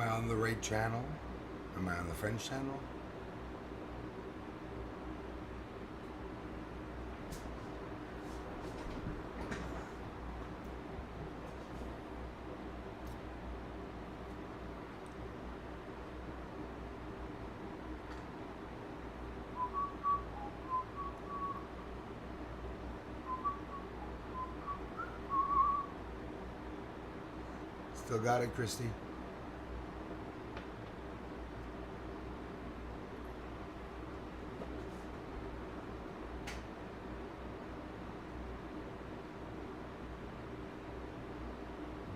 Am I on the right channel? Am I on the French channel? Still got it, Christy?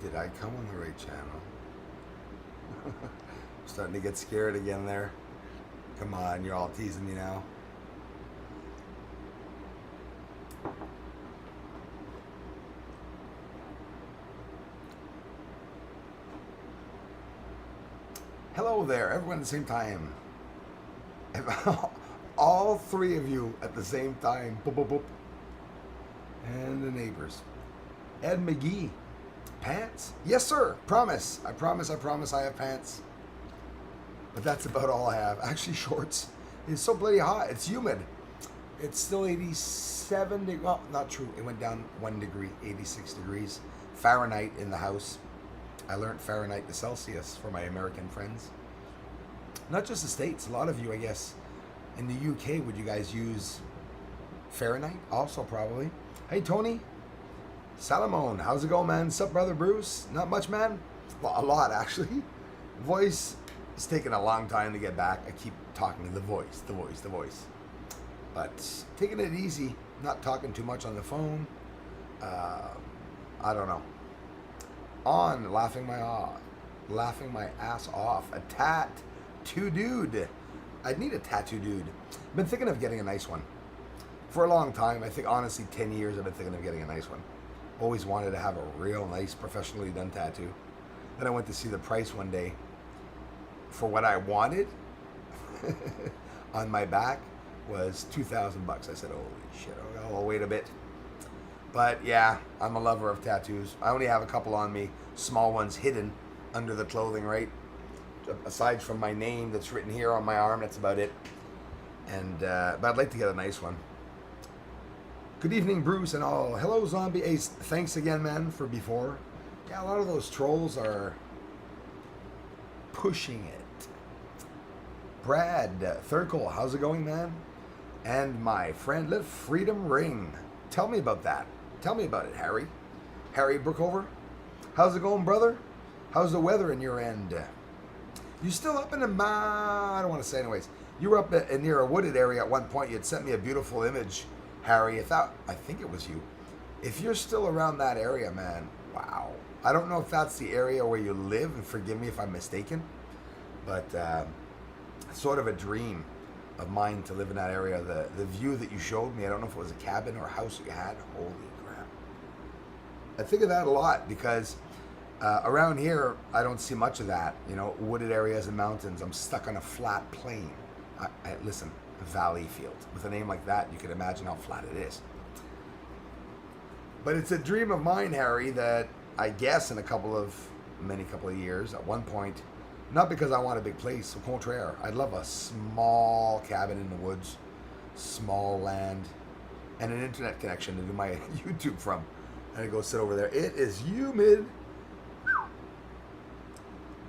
Did I come on the right channel? Starting to get scared again there. Come on, you're all teasing me now. Hello there, everyone at the same time. All three of you at the same time. Boop, boop, boop. And the neighbors. Ed McGee. Pants? Yes, sir. Promise. I promise I have pants. But that's about all I have. Actually, shorts. It's so bloody hot. It's humid. It's still 87 degrees. Well, not true. It went down 1 degree, 86 degrees. Fahrenheit in the house. I learned Fahrenheit to Celsius for my American friends. Not just the States. A lot of you, I guess, in the UK, would you guys use Fahrenheit? Also, probably. Hey, Tony. Salamone, how's it going, man? Sup, brother Bruce? Not much, man? Well, a lot, actually. Voice is taking a long time to get back. I keep talking to the voice. But taking it easy, not talking too much on the phone. I don't know. On, laughing my ass off. A tattoo dude. I'd need a tattoo dude. Been thinking of getting a nice one. For a long time, I think honestly 10 years I've been thinking of getting a nice one. Always wanted to have a real nice, professionally done tattoo. Then I went to see the price one day for what I wanted on my back was $2,000. I said, holy shit, I'll wait a bit. But yeah, I'm a lover of tattoos. I only have a couple on me, small ones hidden under the clothing, right? Aside from my name that's written here on my arm, that's about it. And but I'd like to get a nice one. Good evening, Bruce and all. Hello, Zombie Ace. Thanks again, man, for before. Yeah, a lot of those trolls are pushing it. Brad, Thurkle, how's it going, man? And my friend, let freedom ring. Tell me about that. Tell me about it, Harry. Harry Brookover. How's it going, brother? How's the weather in your end? You still up in the I don't want to say anyways. You were up near a wooded area at one point. You had sent me a beautiful image, Harry. I think it was you. If you're still around that area, man, wow. I don't know if that's the area where you live, and forgive me if I'm mistaken, but sort of a dream of mine to live in that area. The view that you showed me, I don't know if it was a cabin or a house that you had. Holy crap. I think of that a lot because around here, I don't see much of that. You know, wooded areas and mountains. I'm stuck on a flat plain. Listen, a valley field. With a name like that, you can imagine how flat it is. But it's a dream of mine, Harry, that I guess in many couple of years, at one point, not because I want a big place, au contraire, I'd love a small cabin in the woods, small land, and an internet connection to do my YouTube from. And I go sit over there. It is humid.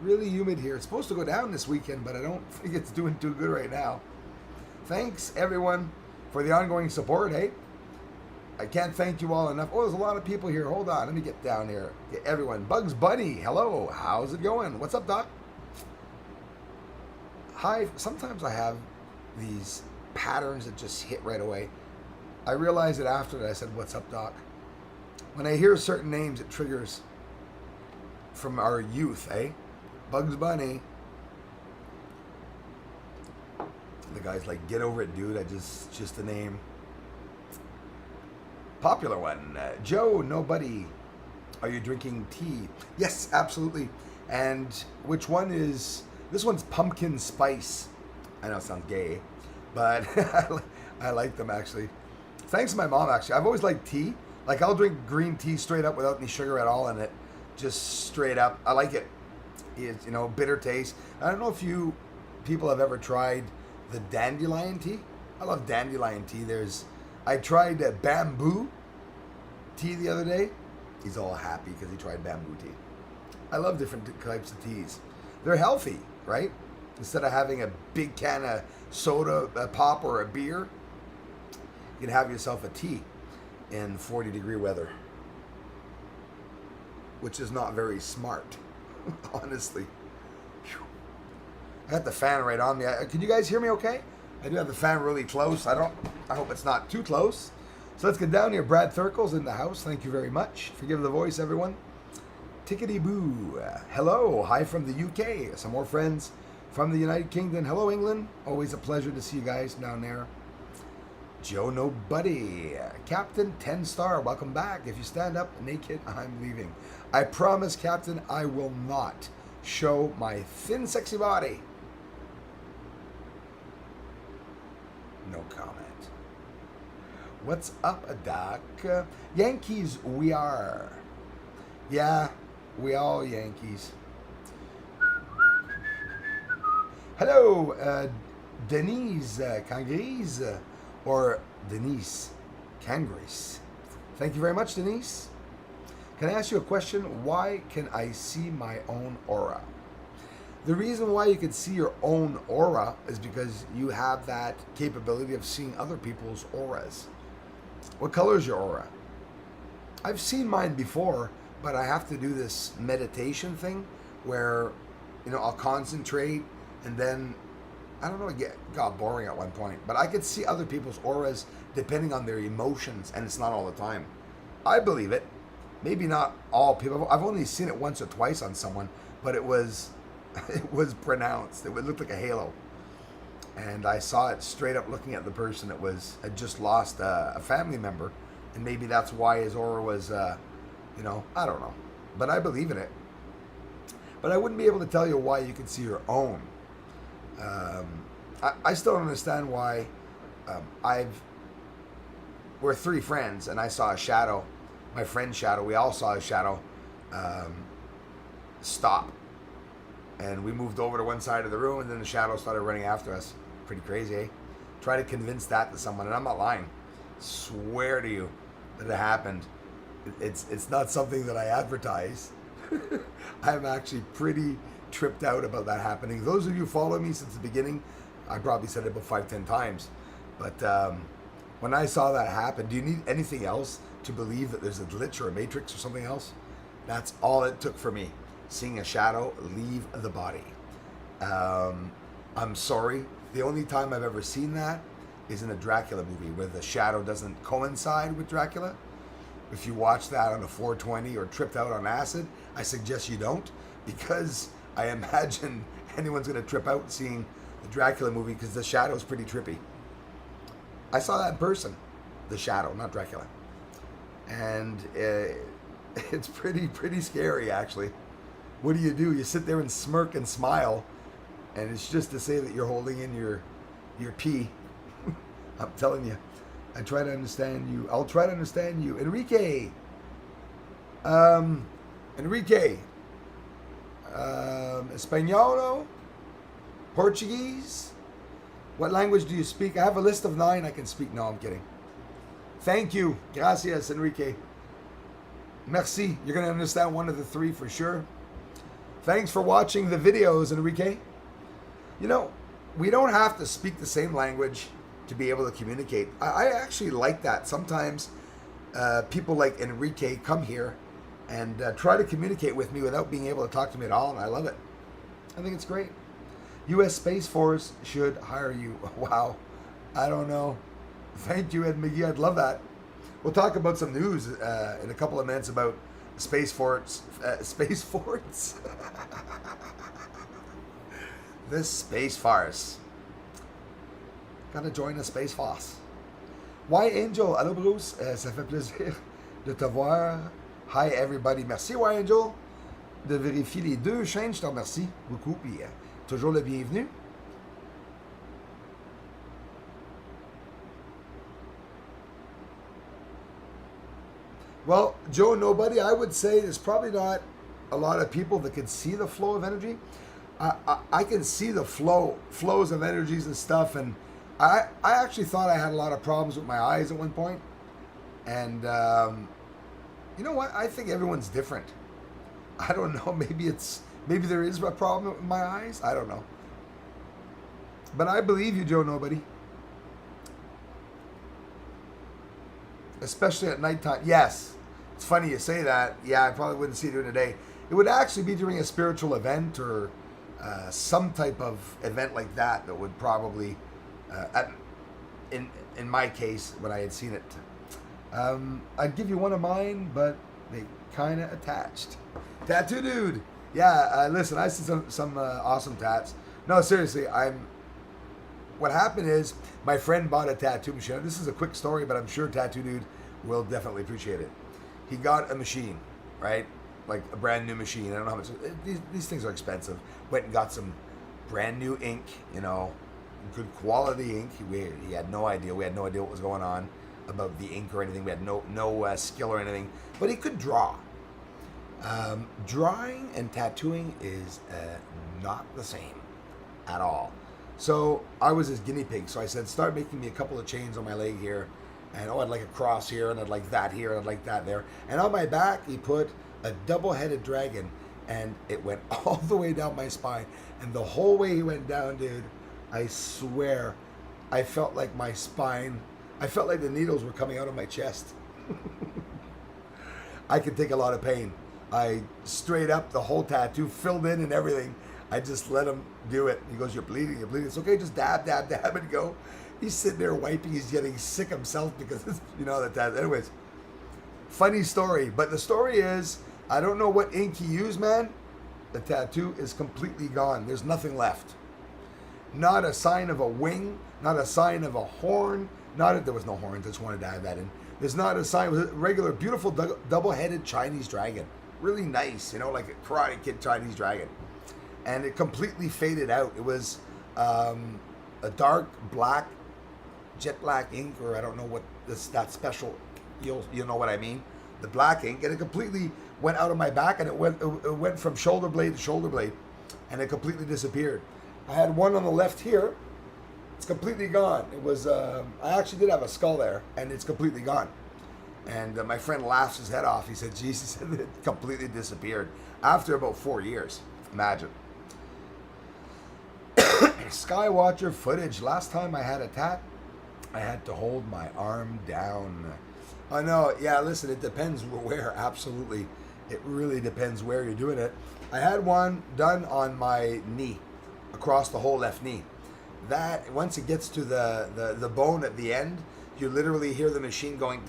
Really humid here. It's supposed to go down this weekend, but I don't think it's doing too good right now. Thanks, everyone, for the ongoing support, hey? I can't thank you all enough. Oh, there's a lot of people here. Hold on. Let me get down here. Get everyone. Bugs Bunny, hello. How's it going? What's up, Doc? Hi. Sometimes I have these patterns that just hit right away. I realized it after that I said, what's up, Doc? When I hear certain names, it triggers from our youth, eh? Bugs Bunny. The guy's like, get over it, dude. Just a name. Popular one. Joe, nobody. Are you drinking tea? Yes, absolutely. And which one is... This one's pumpkin spice. I know it sounds gay, but I like them, actually. Thanks to my mom, actually. I've always liked tea. Like, I'll drink green tea straight up without any sugar at all in it. Just straight up. I like it. It's, bitter taste. I don't know if you people have ever tried the dandelion tea. I love dandelion tea. I tried bamboo tea the other day. He's all happy because he tried bamboo tea. I love different types of teas. They're healthy, right? Instead of having a big can of soda, a pop, or a beer, you can have yourself a tea in 40-degree weather, which is not very smart, honestly. Whew. I got the fan right on me. Can you guys hear me okay? I do have the fan really close. I hope it's not too close. So let's get down here. Brad Thurkel's in the house. Thank you very much. Forgive the voice, everyone. Tickety boo. Hello. Hi from the UK. Some more friends from the United Kingdom. Hello, England. Always a pleasure to see you guys down there. Joe Nobody. Captain 10 star. Welcome back. If you stand up naked, I'm leaving. I promise, Captain, I will not show my thin, sexy body. No comment. What's up, Doc? Yankees, we are. Yeah, we all Yankees. Hello, Denise Cangrise, or Denise Cangris. Thank you very much, Denise. Can I ask you a question? Why can I see my own aura? The reason why you can see your own aura is because you have that capability of seeing other people's auras. What color is your aura? I've seen mine before, but I have to do this meditation thing where, I'll concentrate and then, I don't know, it got boring at one point, but I could see other people's auras depending on their emotions, and it's not all the time. I believe it. Maybe not all people. I've only seen it once or twice on someone, but it was pronounced. It looked like a halo. And I saw it straight up looking at the person that had just lost a family member, and maybe that's why his aura was, I don't know. But I believe in it. But I wouldn't be able to tell you why you could see your own. I still don't understand why we're three friends, and I saw a shadow, my friend's shadow, we all saw a shadow stop. And we moved over to one side of the room, and then the shadow started running after us. Pretty crazy, eh? Try to convince that to someone, and I'm not lying. Swear to you that it happened. It's not something that I advertise. I'm actually pretty tripped out about that happening. Those of you who follow me since the beginning, I probably said it about 5-10 times. But when I saw that happen, do you need anything else to believe that there's a glitch or a matrix or something else? That's all it took for me. Seeing a shadow leave the body. I'm sorry. The only time I've ever seen that is in a Dracula movie where the shadow doesn't coincide with Dracula. If you watch that on a 420 or tripped out on acid, I suggest you don't, because I imagine anyone's going to trip out seeing the Dracula movie because the shadow's pretty trippy. I saw that in person, the shadow, not Dracula. And it's pretty scary, actually. What do? You sit there and smirk and smile, and it's just to say that you're holding in your pee. I'm telling you. I try to understand you. I'll try to understand you. Enrique. Espanol? Portuguese? What language do you speak? I have a list of 9 I can speak. No, I'm kidding. Thank you. Gracias, Enrique. Merci. You're going to understand one of the 3 for sure. Thanks for watching the videos, Enrique. We don't have to speak the same language to be able to communicate. I actually like that. Sometimes people like Enrique come here and try to communicate with me without being able to talk to me at all, and I love it. I think it's great. U.S. Space Force should hire you. Wow. I don't know. Thank you, Ed McGee. I'd love that. We'll talk about some news in a couple of minutes about Space Force. Space Force? This Space Farce. Gotta join the Space Force. Why Angel? Allô Bruce, ça fait plaisir de te voir. Hi everybody. Merci Why Angel de vérifier les 2 chaînes. Je te remercie beaucoup. Puis toujours le bienvenu. Well, Joe Nobody, I would say there's probably not a lot of people that can see the flow of energy. I can see the flows of energies and stuff, and I actually thought I had a lot of problems with my eyes at one point, and you know what? I think everyone's different. I don't know. Maybe there is a problem with my eyes. I don't know. But I believe you, Joe Nobody. Especially at nighttime. Yes. It's funny you say that. Yeah, I probably wouldn't see it during the day. It would actually be during a spiritual event or some type of event like that would probably, in my case, when I had seen it. I'd give you one of mine, but they kind of attached. Tattoo Dude. Yeah, listen, I see some awesome tats. No, seriously, what happened is my friend bought a tattoo machine. This is a quick story, but I'm sure Tattoo Dude will definitely appreciate it. He got a machine, right? Like a brand new machine. I don't know how much. These things are expensive. Went and got some brand new ink, good quality ink. He had no idea. We had no idea what was going on about the ink or anything. We had no skill or anything. But he could draw. Drawing and tattooing is not the same at all. So I was his guinea pig. So I said, start making me a couple of chains on my leg here. And I'd like a cross here, and I'd like that here, and I'd like that there. And on my back, he put a double-headed dragon, and it went all the way down my spine. And the whole way he went down, dude, I swear, I felt like my spine, I felt like the needles were coming out of my chest. I could take a lot of pain. I straight up, the whole tattoo filled in and everything. I just let him do it. He goes, you're bleeding. It's okay, just dab, dab, dab, and go. He's sitting there wiping. He's getting sick himself because, the tattoo. Anyways, funny story. But the story is, I don't know what ink he used, man. The tattoo is completely gone. There's nothing left. Not a sign of a wing. Not a sign of a horn. There was no horns. I just wanted to add that in. There's not a sign. It was a regular, beautiful, double-headed Chinese dragon. Really nice, like a Karate Kid Chinese dragon. And it completely faded out. It was a dark black, jet black ink, or I don't know what that special, you know what I mean, the black ink, and it completely went out of my back, and it went from shoulder blade to shoulder blade, and it completely disappeared. I had one on the left here. It's completely gone. It was I actually did have a skull there, and it's completely gone. And my friend laughs his head off. He said, Jesus, it completely disappeared after about 4 years. Imagine. Skywatcher footage. Last time I had a tat, I had to hold my arm down. I know, yeah, listen, it depends where, absolutely. It really depends where you're doing it. I had one done on my knee, across the whole left knee. That, once it gets to the bone at the end, you literally hear the machine going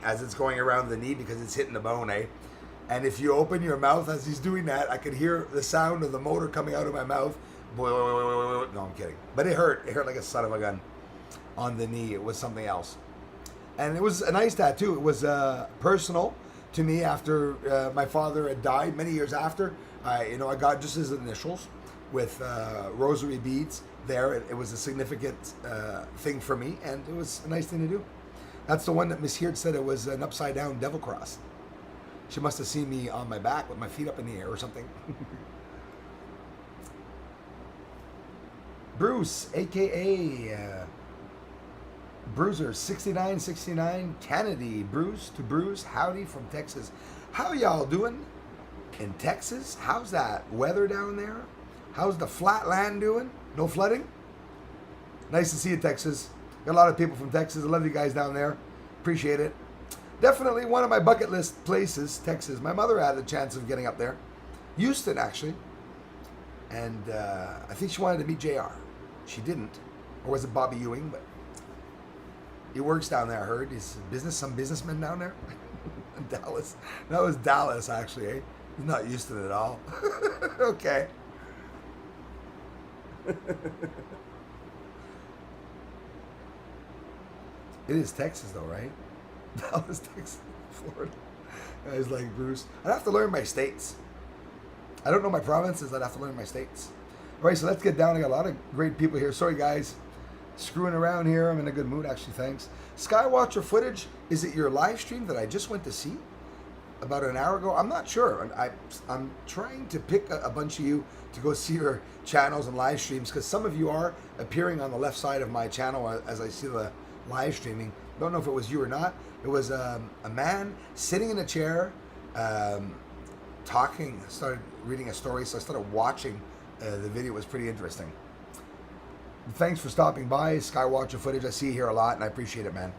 as it's going around the knee because it's hitting the bone, eh? And if you open your mouth as he's doing that, I could hear the sound of the motor coming out of my mouth. No, I'm kidding. But it hurt. It hurt like a son of a gun on the knee. It was something else. And it was a nice tattoo. It was personal to me after my father had died many years after. I got just his initials with rosary beads there. It was a significant thing for me, and it was a nice thing to do. That's the one that Miss Heard said it was an upside-down devil cross. She must have seen me on my back with my feet up in the air or something. Bruce, a.k.a. Bruiser, 6969, Kennedy. Bruce to Bruce, howdy from Texas. How y'all doing in Texas? How's that weather down there? How's the flat land doing? No flooding? Nice to see you, Texas. Got a lot of people from Texas. I love you guys down there. Appreciate it. Definitely one of my bucket list places, Texas. My mother had a chance of getting up there. Houston, actually. And I think she wanted to meet JR. She didn't. Or was it Bobby Ewing? But he works down there, I heard. He's some businessman down there. In Dallas. That was Dallas, actually, eh? He's not Houston at all. Okay. It is Texas, though, right? Dallas, Texas, Florida. Guys like Bruce. I'd have to learn my states. I don't know my provinces. I'd have to learn my states. All right, so let's get down. I got a lot of great people here. Sorry, guys. Screwing around here. I'm in a good mood, actually. Thanks. Skywatcher footage. Is it your live stream that I just went to see? about an hour ago. I'm not sure. I'm trying to pick a bunch of you to go see your channels and live streams, because some of you are appearing on the left side of my channel as I see the live streaming. Don't know if it was you or not. It was a man sitting in a chair, talking. Started reading a story, so I started watching the video. It was pretty interesting. Thanks for stopping by. Skywatcher footage, I see here a lot, and I appreciate it, man.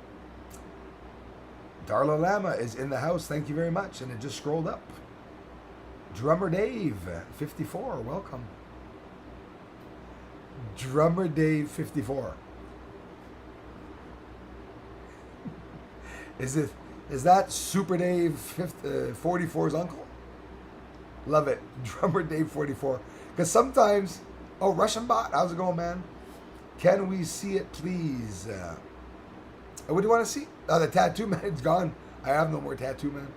Darla Lama is in the house. Thank you very much. And it just scrolled up. Drummer Dave, 54. Welcome. Drummer Dave, 54. Is that Super Dave 44's uncle? Love it. Drummer Dave 44. Because sometimes, oh, Russian bot, how's it going, man? Can we see it, please? What do you want to see? Oh, the tattoo, man, it's gone. I have no more tattoo, man.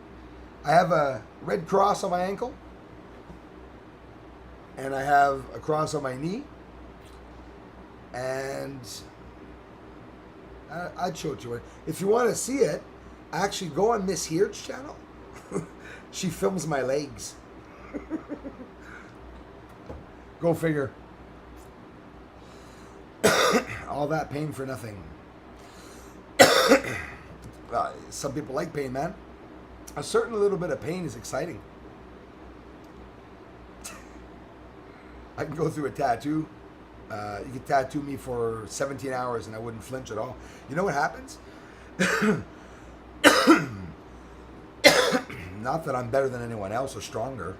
I have a red cross on my ankle. And I have a cross on my knee. And I'd show it to you. If you want to see it, actually go on Miss Heard's channel. She films my legs. Go figure. All that pain for nothing. Some people like pain, man. A certain little bit of pain is exciting. I can go through a tattoo. You could tattoo me for 17 hours and I wouldn't flinch at all. You know what happens? Not that I'm better than anyone else or stronger.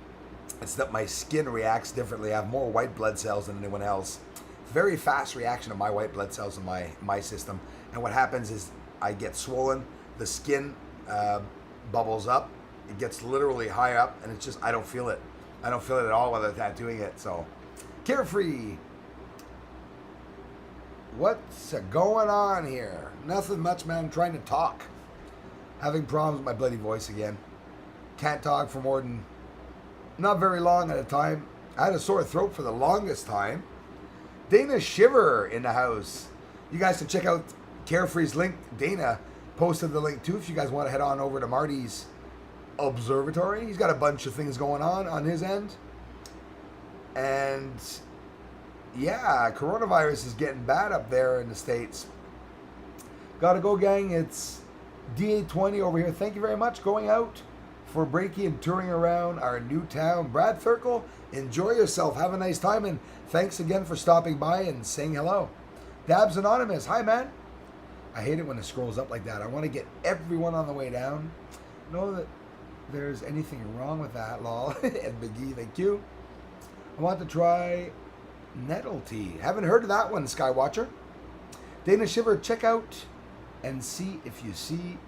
It's that my skin reacts differently. I have more white blood cells than anyone else. Very fast reaction of my white blood cells in my system. And what happens is I get swollen. The skin bubbles up. It gets literally high up. And it's just, I don't feel it. I don't feel it at all while I'm tattooing it. So, carefree. What's going on here? Nothing much, man. I'm trying to talk. Having problems with my bloody voice again. Can't talk for more than not very long at a time. I had a sore throat for the longest time. Dana Shiver in the house. You guys can check out Carefree's link. Dana posted the link too if you guys want to head on over to Marty's observatory. He's got a bunch of things going on his end. And yeah, coronavirus is getting bad up there in the States. Gotta go, gang. It's D820 over here. Thank you very much. Going out for Breaky and touring around our new town. Brad Thurkel, enjoy yourself. Have a nice time. And thanks again for stopping by and saying hello. Dabs Anonymous. Hi, man. I hate it when it scrolls up like that. I want to get everyone on the way down. Know that there's anything wrong with that, lol. Ed McGee, thank you. I want to try Nettle Tea. Haven't heard of that one, Skywatcher. Dana Shiver, check out and see if you see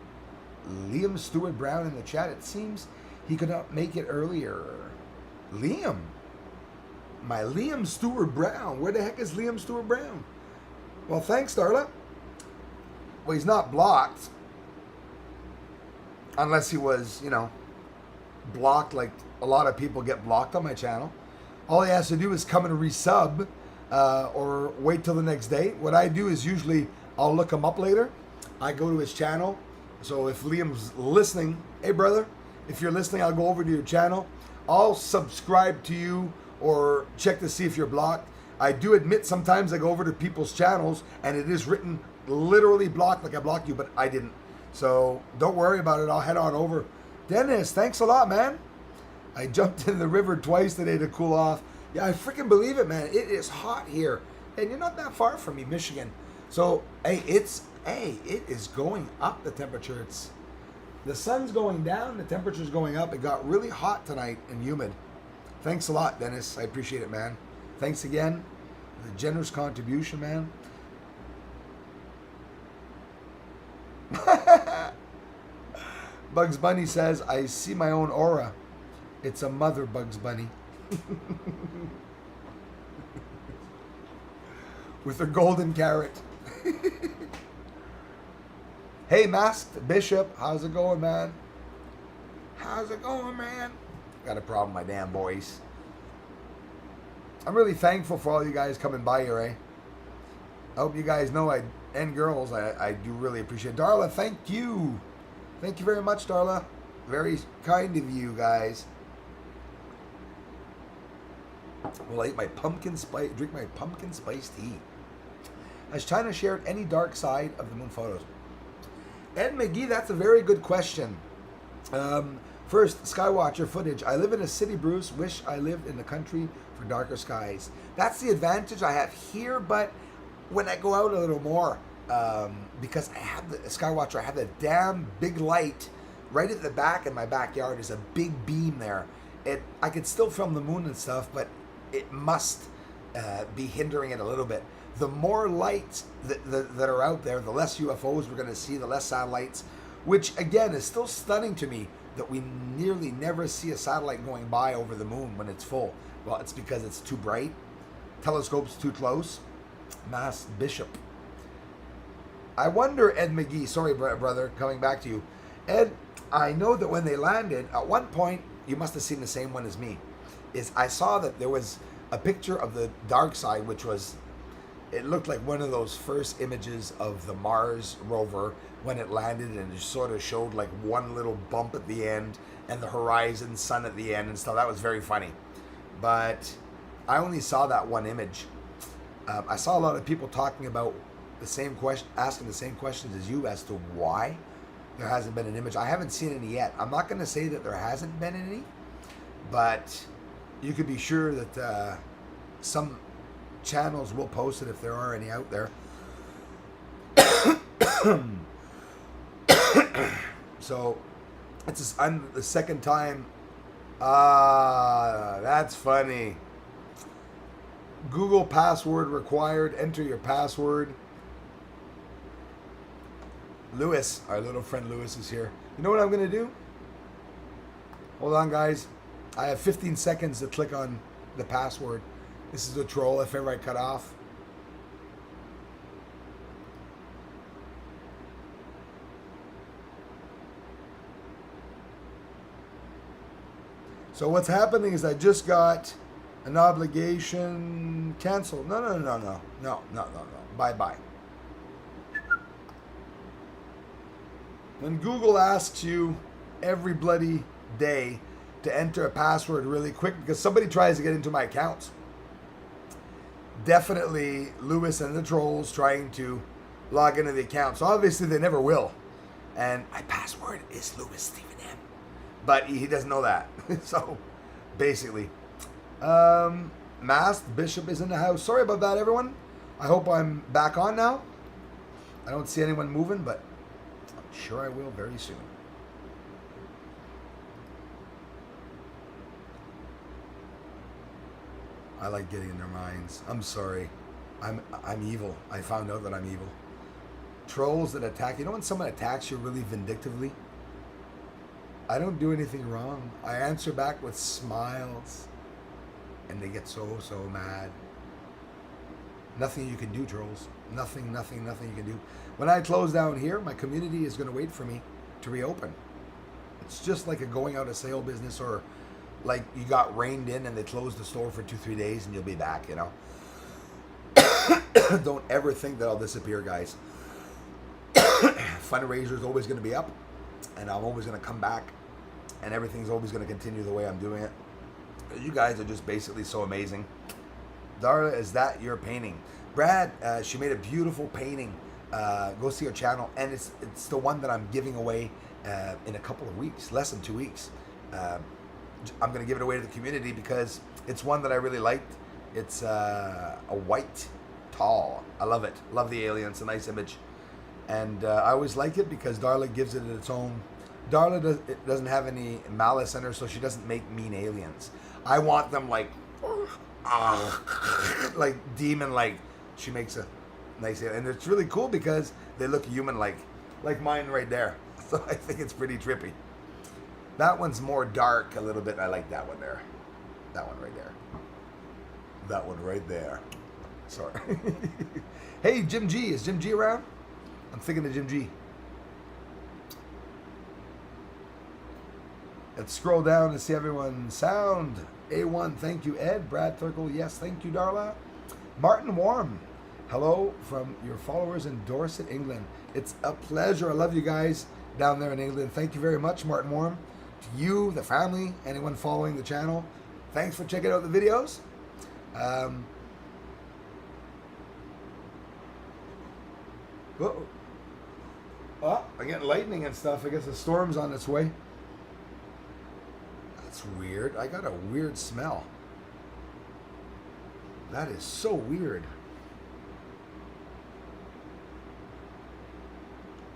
Liam Stewart Brown in the chat. It seems he could not make it earlier. Liam. My Liam Stewart Brown. Where the heck is Liam Stewart Brown? Well, thanks, Darla. Well, he's not blocked. Unless he was, blocked like a lot of people get blocked on my channel. All he has to do is come and resub or wait till the next day. What I do is usually I'll look him up later. I go to his channel. So if Liam's listening, hey brother, if you're listening, I'll go over to your channel. I'll subscribe to you or check to see if you're blocked. I do admit sometimes I go over to people's channels and it is written literally blocked, like I blocked you, but I didn't. So don't worry about it. I'll head on over. Dennis, thanks a lot, man. I jumped in the river twice today to cool off. Yeah, I freaking believe it, man. It is hot here. And you're not that far from me, Michigan. So, hey, it is going up, the temperature. The sun's going down, the temperature's going up. It got really hot tonight and humid. Thanks a lot, Dennis. I appreciate it, man. Thanks again. The generous contribution, man. Bugs Bunny says, I see my own aura. It's a mother, Bugs Bunny. With her golden carrot. Hey, Masked Bishop. How's it going, man? How's it going, man? Got a problem with my damn voice. I'm really thankful for all you guys coming by here, eh? I hope you guys know and girls, I do really appreciate it. Darla, thank you. Thank you very much, Darla. Very kind of you guys. Will I eat my drink my pumpkin spice tea? Has China shared any dark side of the moon photos? Ed McGee, that's a very good question. First, Skywatcher footage. I live in a city, Bruce. Wish I lived in the country for darker skies. That's the advantage I have here, but when I go out a little more, because I have the Skywatcher, I have the damn big light right at the back in my backyard. Is a big beam there. I could still film the moon and stuff, but it must be hindering it a little bit. The more lights that are out there, the less UFOs we're going to see, the less satellites, which again is still stunning to me that we nearly never see a satellite going by over the moon when it's full. Well, it's because it's too bright, telescope's too close. Mass Bishop. I wonder, Ed McGee, sorry brother, coming back to you. Ed, I know that when they landed, at one point, you must have seen the same one as me, is I saw that there was a picture of the dark side, which was, it looked like one of those first images of the Mars rover when it landed, and it sort of showed like one little bump at the end and the horizon sun at the end and stuff. That was very funny. But I only saw that one image. I saw a lot of people talking about the same question, asking the same questions as you as to why there hasn't been an image. I haven't seen any yet. I'm not going to say that there hasn't been any, but you could be sure that some channels will post it if there are any out there. So I'm the second time. That's funny. Google password required. Enter your password. Lewis, our little friend Lewis is here. You know what I'm going to do? Hold on, guys. I have 15 seconds to click on the password. This is a troll if ever I cut off. So what's happening is I just got an obligation canceled. No. Bye. When Google asks you every bloody day to enter a password really quick because somebody tries to get into my accounts. Definitely Lewis and the trolls trying to log into the account. So obviously they never will. And my password is Lewis Stephen M. But he doesn't know that. So basically, Masked Bishop is in the house. Sorry about that, everyone. I hope I'm back on now. I don't see anyone moving, but I'm sure I will very soon. I like getting in their minds. I'm sorry. I'm evil. I found out that I'm evil. Trolls that attack. You know when someone attacks you really vindictively? I don't do anything wrong. I answer back with smiles. And they get so mad. Nothing you can do, trolls. Nothing you can do. When I close down here, my community is going to wait for me to reopen. It's just like a going out of sale business, or like you got reined in and they closed the store for 2-3 days and you'll be back, you know. Don't ever think that I'll disappear, guys. Fundraiser is always going to be up, and I'm always going to come back, and everything's always going to continue the way I'm doing it. You guys are just basically so amazing. Darla, is that your painting? Brad, she made a beautiful painting. Go see her channel, and it's the one that I'm giving away in a couple of weeks, less than 2 weeks. I'm going to give it away to the community because it's one that I really liked. It's a white tall. I love it. Love the alien. It's a nice image. And I always like it because Darla gives it its own. Darla doesn't have any malice in her, so she doesn't make mean aliens. I want them like demon like. She makes a nice alien. And it's really cool because they look human like mine right there. So I think it's pretty trippy. That one's more dark a little bit. I like that one there. That one right there. That one right there. Sorry. Hey, Jim G. Is Jim G around? I'm thinking of Jim G. Let's scroll down and see everyone. Sound. A1. Thank you, Ed. Brad Thurkel. Yes, thank you, Darla. Martin Warm. Hello from your followers in Dorset, England. It's a pleasure. I love you guys. down there in England. Thank you very much, Martin Warren. To you, the family, anyone following the channel, thanks for checking out the videos. Whoa. Oh, I'm getting lightning and stuff. I guess the storm's on its way. That's weird. I got a weird smell. That is so weird.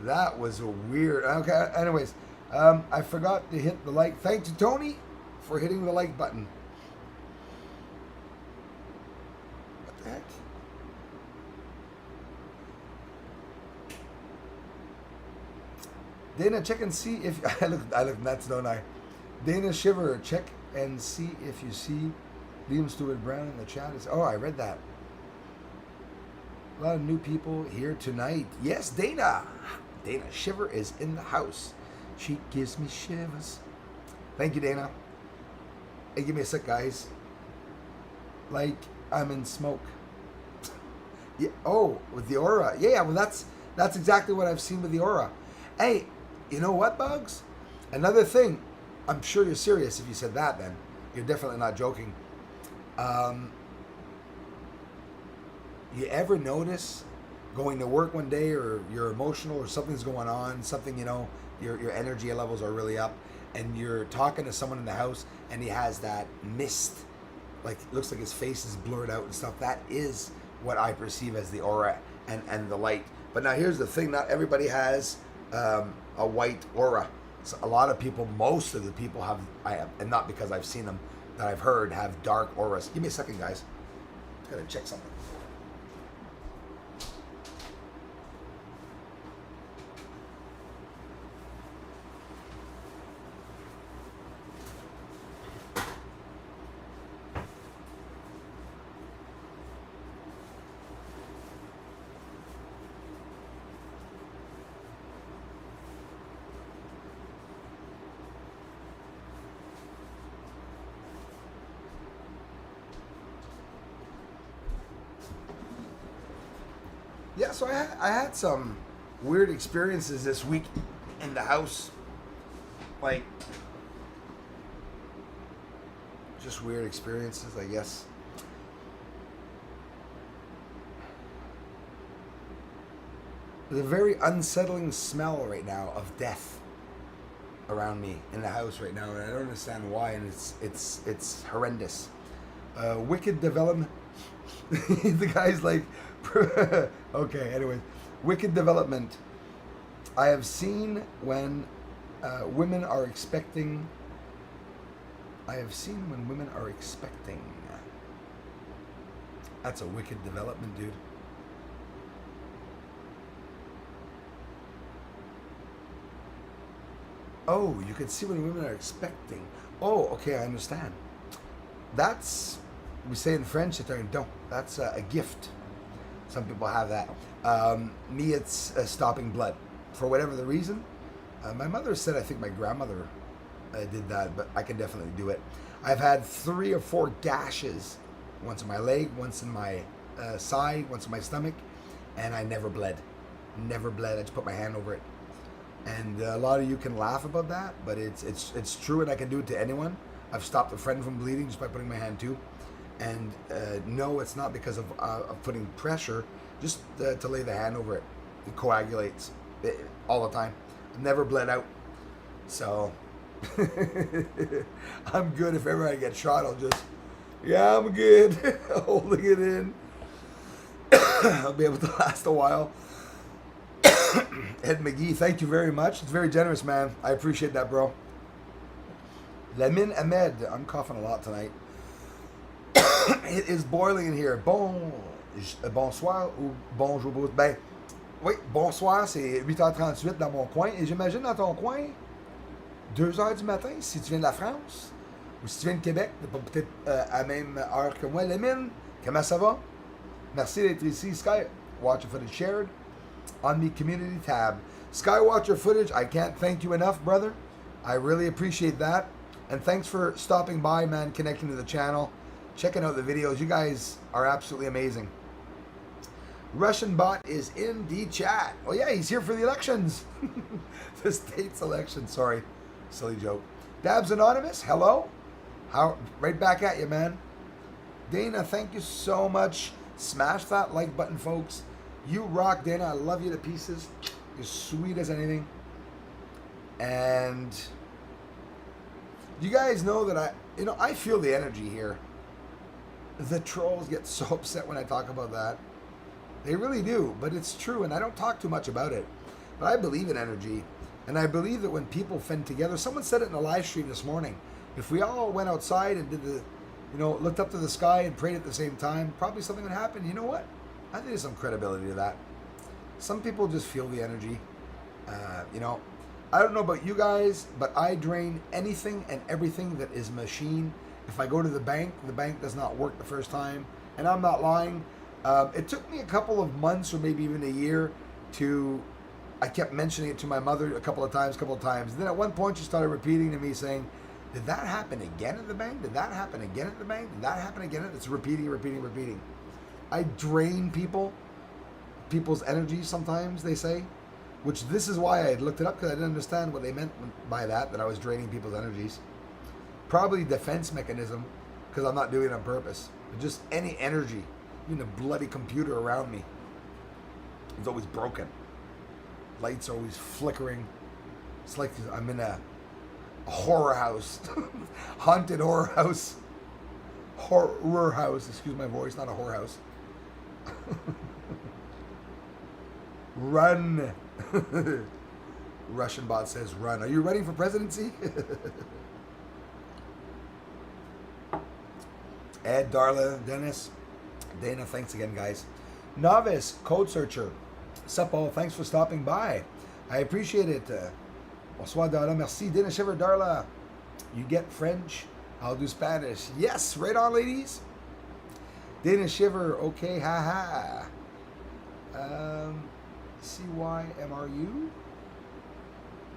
That was a weird. Okay, anyways, I forgot to hit the like. Thank you, Tony, for hitting the like button. What the heck? Dana, check and see if I look nuts, don't I? Dana Shiver, check and see if you see Liam Stewart Brown in the chat. Oh, I read that. A lot of new people here tonight. Yes, Dana. Dana Shiver is in the house. She gives me shivers. Thank you, Dana. Hey, give me a sec, guys. Like I'm in smoke. Yeah. Oh, with the aura. Yeah. Well, that's exactly what I've seen with the aura. Hey, you know what, Bugs? Another thing. I'm sure you're serious if you said that. Then you're definitely not joking. You ever notice going to work one day, or you're emotional, or something's going on, something, you know, your energy levels are really up, and you're talking to someone in the house, and he has that mist, like looks like his face is blurred out and stuff. That is what I perceive as the aura and the light. But now here's the thing: not everybody has a white aura. So a lot of people, most of the people have, and not because I've seen them, that I've heard have dark auras. Give me a second, guys. Gotta check something. Yeah, so I had some weird experiences this week in the house. Like, just weird experiences, I guess. There's a very unsettling smell right now of death around me in the house right now, and I don't understand why, and it's horrendous. Wicked development. The guy's like, okay, anyways. Wicked development. I have seen when women are expecting. I have seen when women are expecting. That's a wicked development, dude. Oh, you can see when women are expecting. Oh, okay, I understand. That's, we say in French, c'est un don. That's a gift. Some people have that. Me, it's stopping blood. For whatever the reason. My mother said, I think my grandmother did that, but I can definitely do it. I've had 3 or 4 gashes. Once in my leg, once in my side, once in my stomach. And I never bled. Never bled. I just put my hand over it. And a lot of you can laugh about that, but it's true, and I can do it to anyone. I've stopped a friend from bleeding just by putting my hand too. And no, it's not because of putting pressure, just to lay the hand over it. It coagulates all the time. I've never bled out. So I'm good. If ever I get shot, I'll just, yeah, I'm good. Holding it in. I'll be able to last a while. Ed McGee, thank you very much. It's very generous, man. I appreciate that, bro. Lemin Ahmed, I'm coughing a lot tonight. It is boiling in here. Bonsoir ou bonjour. Ben, oui, bonsoir, c'est 8h38 dans mon coin. Et j'imagine dans ton coin, 2h du matin, si tu viens de la France, ou si tu viens de Québec, peut-être à la même heure que moi. Lemin, comment ça va? Merci d'être ici. Sky, watch it for the shared. On the community tab. Skywatcher footage, I can't thank you enough, brother. I really appreciate that. And thanks for stopping by, man, connecting to the channel, checking out the videos. You guys are absolutely amazing. Russian bot is in the chat. Oh yeah, he's here for the elections. The state's election. Sorry, silly joke. Dabs Anonymous, hello. How? Right back at you, man. Dana, thank you so much. Smash that like button, folks. You rock, Dana. I love you to pieces. You're sweet as anything. And you guys know that I feel the energy here. The trolls get so upset when I talk about that. They really do, but it's true, and I don't talk too much about it. But I believe in energy, and I believe that when people fend together, someone said it in a live stream this morning, if we all went outside and did looked up to the sky and prayed at the same time, probably something would happen. You know what? I think there's some credibility to that. Some people just feel the energy. I don't know about you guys, but I drain anything and everything that is machine. If I go to the bank does not work the first time, and I'm not lying. It took me a couple of months or maybe even a year I kept mentioning it to my mother a couple of times. And then at one point she started repeating to me saying, did that happen again at the bank? Did that happen again at the bank? Did that happen again? It's repeating. I drain people's energy sometimes, they say, which this is why I looked it up, because I didn't understand what they meant by that I was draining people's energies. Probably defense mechanism, because I'm not doing it on purpose. But just any energy. Even the bloody computer around me is always broken. Lights are always flickering. It's like I'm in a horror house. Haunted horror house. Horror house. Excuse my voice, not a whorehouse. Run. Russian bot says run. Are you running for presidency? Ed, Darla, Dennis, Dana, thanks again, guys. Novice, Code Searcher, sup all, thanks for stopping by. I appreciate it. Bonsoir, Darla, merci. Dana Shiver, Darla. You get French, I'll do Spanish. Yes, right on, ladies. Dana Shiver, okay, haha. CYMRU?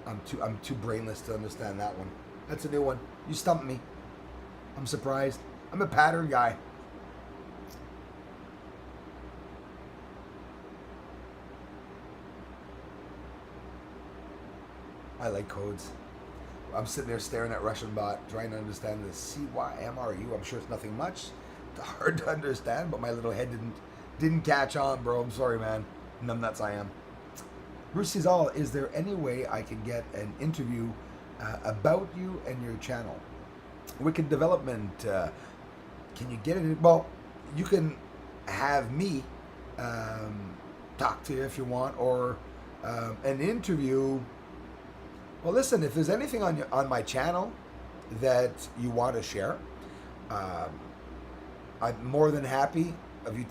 I'm too brainless to understand that one. That's a new one. You stumped me. I'm surprised. I'm a pattern guy. I like codes. I'm sitting there staring at Russian bot, trying to understand the CYMRU. I'm sure it's nothing much. It's hard to understand, but my little head didn't catch on, bro. I'm sorry, man. Numbnuts I am. Bruce says, is there any way I can get an interview about you and your channel? Wicked Development. Can you get it? Well, you can have me talk to you if you want, or an interview. Well, listen, if there's anything on my channel that you want to share, I'm more than happy of you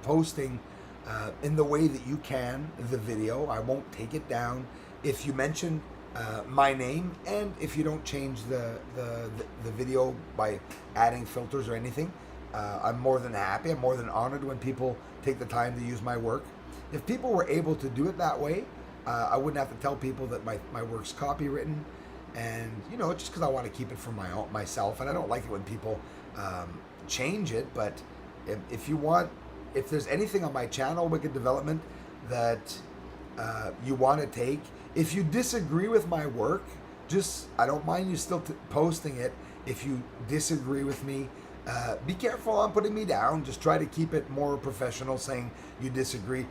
posting in the way that you can the video. I won't take it down if you mention my name, and if you don't change the video by adding filters or anything. I'm more than happy. I'm more than honored when people take the time to use my work. If people were able to do it that way, I wouldn't have to tell people that my work's copywritten, and just because I want to keep it for myself, and I don't like it when people change it. But if there's anything on my channel, Wicked Development, that you want to take, if you disagree with my work, I don't mind you still posting it. If you disagree with me, be careful on putting me down. Just try to keep it more professional, saying you disagree.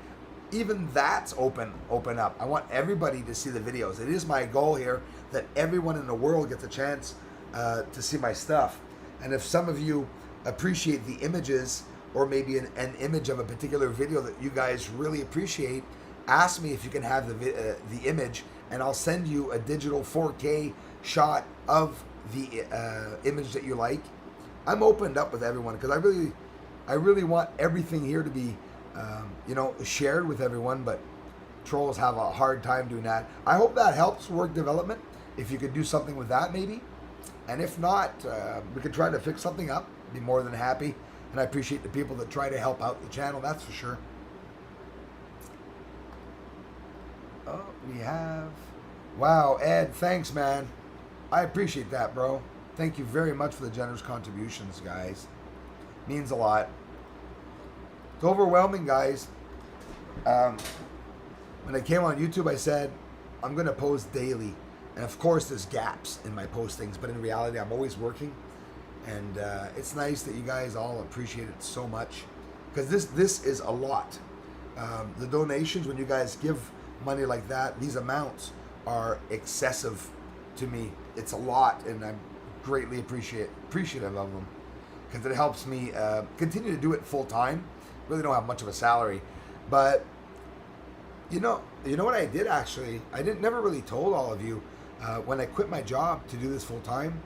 Even that's open up. I want everybody to see the videos. It is my goal here that everyone in the world gets a chance to see my stuff. And if some of you appreciate the images, or maybe an image of a particular video that you guys really appreciate, ask me if you can have the image, and I'll send you a digital 4K shot of the image that you like. I'm opened up with everyone, because I really want everything here to be shared with everyone, but trolls have a hard time doing that. I hope that helps work development. If you could do something with that, maybe. And if not, we could try to fix something up. Be more than happy. And I appreciate the people that try to help out the channel, that's for sure. Oh, we have... Wow, Ed, thanks, man. I appreciate that, bro. Thank you very much for the generous contributions, guys. Means a lot. It's overwhelming, guys. When I came on YouTube, I said I'm going to post daily. And of course, there's gaps in my postings, but in reality, I'm always working. And it's nice that you guys all appreciate it so much, because this is a lot. The donations, when you guys give money like that, these amounts are excessive to me. It's a lot, and I'm greatly appreciative of them, because it helps me continue to do it full time. Really don't have much of a salary, but you know what I did actually? I never really told all of you when I quit my job to do this full time.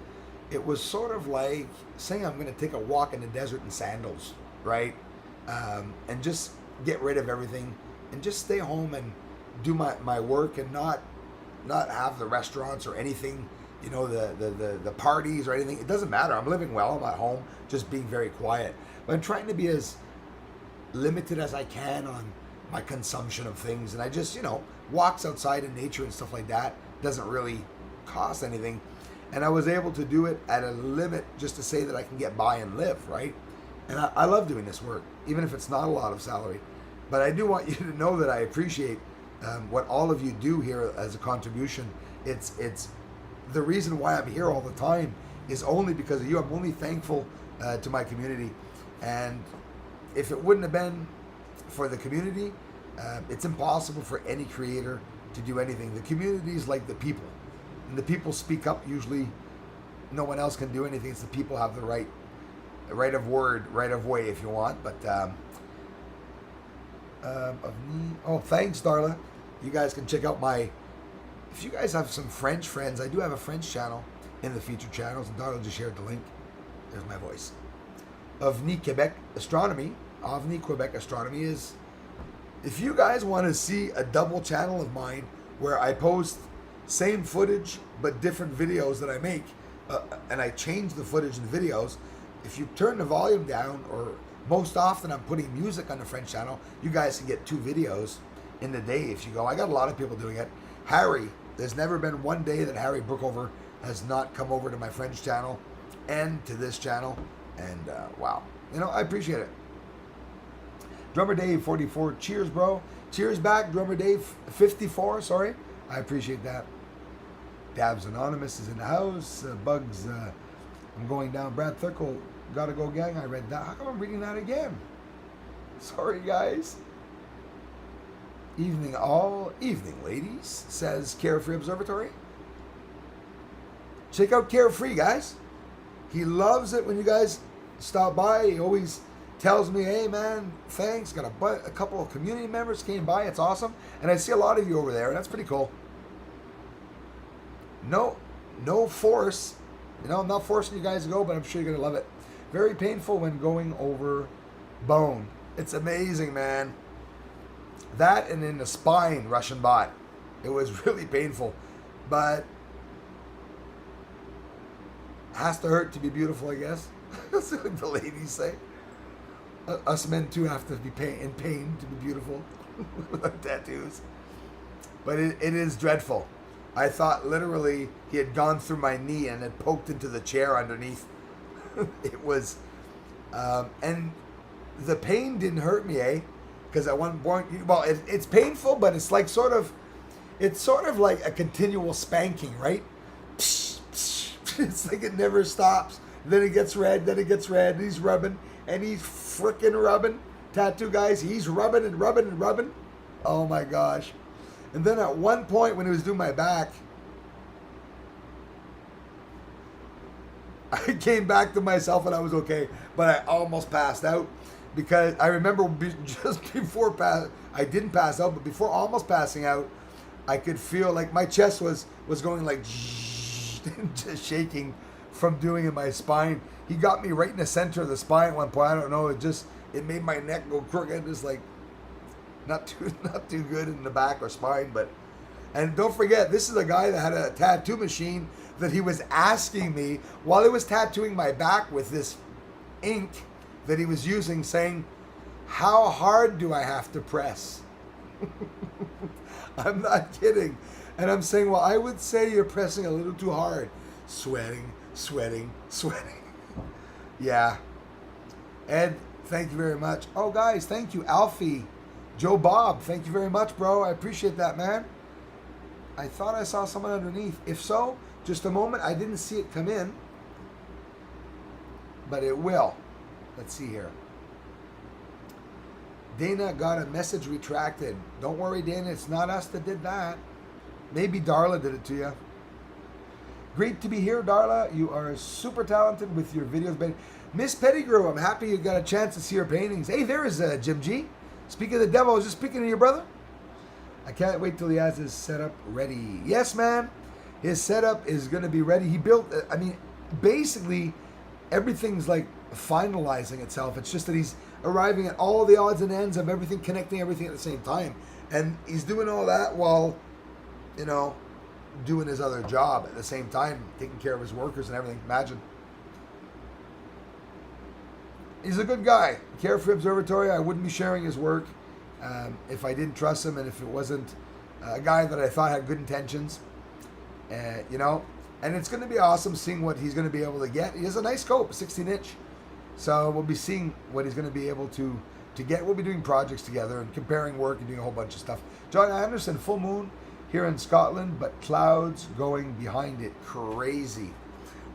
It was sort of like saying I'm going to take a walk in the desert in sandals, right? And just get rid of everything and just stay home and do my work and not have the restaurants or anything, the parties or anything. It doesn't matter. I'm living well. I'm at home, just being very quiet. But I'm trying to be as limited as I can on my consumption of things. And I just, walks outside in nature and stuff like that doesn't really cost anything. And I was able to do it at a limit just to say that I can get by and live, right? And I love doing this work, even if it's not a lot of salary. But I do want you to know that I appreciate what all of you do here as a contribution. It's the reason why I'm here all the time is only because of you. I'm only thankful to my community. And if it wouldn't have been for the community, it's impossible for any creator to do anything. The community is like the people. And the people speak up. Usually no one else can do anything. It's the people have the right of word, right of way, if you want. But thanks, Darla. You guys can check out if you guys have some French friends, I do have a French channel in the featured channels, and Darla just shared the link. There's my voice. OVNI Quebec Astronomy. OVNI Quebec Astronomy is, if you guys want to see a double channel of mine where I post same footage but different videos that I make, and I change the footage and videos. If you turn the volume down, or most often I'm putting music on the French channel, you guys can get 2 videos in the day if you go. I got a lot of people doing it. Harry, there's never been one day that Harry Brookover has not come over to my French channel and to this channel. And wow, I appreciate it. Drummer Dave 44, cheers, bro. Cheers back, Drummer Dave 54, sorry. I appreciate that. Dabs Anonymous is in the house. Bugs, I'm going down. Brad Thurkle, gotta go gang. I read that. How come I'm reading that again? Sorry, guys. Evening, ladies, says Carefree Observatory. Check out Carefree, guys. He loves it when you guys stop by. He always tells me, hey, man, thanks. Got a couple of community members came by. It's awesome. And I see a lot of you over there, and that's pretty cool. No force. I'm not forcing you guys to go, but I'm sure you're going to love it. Very painful when going over bone. It's amazing, man. That and in the spine, Russian bot. It was really painful. But has to hurt to be beautiful, I guess. That's what the ladies say. Us men, too, have to be in pain to be beautiful with tattoos. But it is dreadful. I thought literally he had gone through my knee and had poked into the chair underneath. It was, and the pain didn't hurt me, Because at one point, it's painful, but it's like it's sort of like a continual spanking, right? It's like it never stops. Then it gets red, and he's rubbing, and he's frickin' rubbing. Tattoo guys, he's rubbing and rubbing and rubbing. Oh my gosh. And then at one point when he was doing my back, I came back to myself and I was okay, but I almost passed out because I remember just before I didn't pass out, but before almost passing out, I could feel like my chest was going like just shaking from doing in my spine. He got me right in the center of the spine at one point. I don't know, it made my neck go crooked. It's like not too good in the back or spine, and don't forget, this is a guy that had a tattoo machine that he was asking me while he was tattooing my back with this ink that he was using, saying, how hard do I have to press? I'm not kidding. And I'm saying, well, I would say you're pressing a little too hard. Sweating. Yeah. And Thank you very much. Oh, guys, thank you. Alfie, Joe Bob, thank you very much, bro. I appreciate that, man. I thought I saw someone underneath. If so, just a moment. I didn't see it come in, but it will. Let's see here. Dana got a message retracted. Don't worry, Dana. It's not us that did that. Maybe Darla did it to you. Great to be here, Darla. You are super talented with your videos. Miss Pettigrew, I'm happy you got a chance to see your paintings. Hey, there is Jim G. Speaking of the devil, I was just speaking to your brother. I can't wait till he has his setup ready. Yes, man. His setup is going to be ready. He built, basically, everything's like finalizing itself. It's just that he's arriving at all the odds and ends of everything, connecting everything at the same time. And he's doing all that while, doing his other job at the same time, taking care of his workers and everything. Imagine. He's a good guy. Carefree Observatory, I wouldn't be sharing his work if I didn't trust him and if it wasn't a guy that I thought had good intentions. And it's going to be awesome seeing what he's going to be able to get. He has a nice scope, 16-inch. So we'll be seeing what he's going to be able to get. We'll be doing projects together and comparing work and doing a whole bunch of stuff. John Anderson, full moon here in Scotland, but clouds going behind it. Crazy.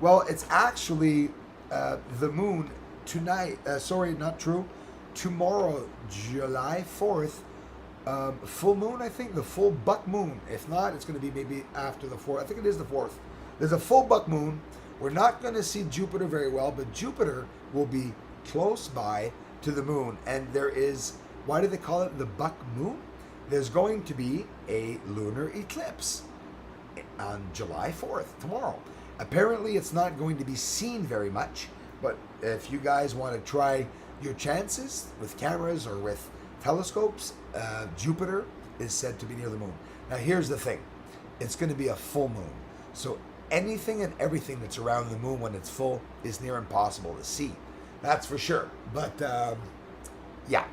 Well, it's actually the moon tonight. Sorry, not true. Tomorrow, July 4th, full moon, I think, the full buck moon. If not, it's going to be maybe after the 4th. I think it is the 4th. There's a full buck moon. We're not going to see Jupiter very well, but Jupiter will be close by to the moon. And there is, why do they call it the buck moon? There's going to be a lunar eclipse on July 4th, tomorrow. Apparently, it's not going to be seen very much, but if you guys want to try your chances with cameras or with telescopes, Jupiter is said to be near the moon. Now, here's the thing. It's going to be a full moon. So anything and everything that's around the moon when it's full is near impossible to see. That's for sure. But, yeah,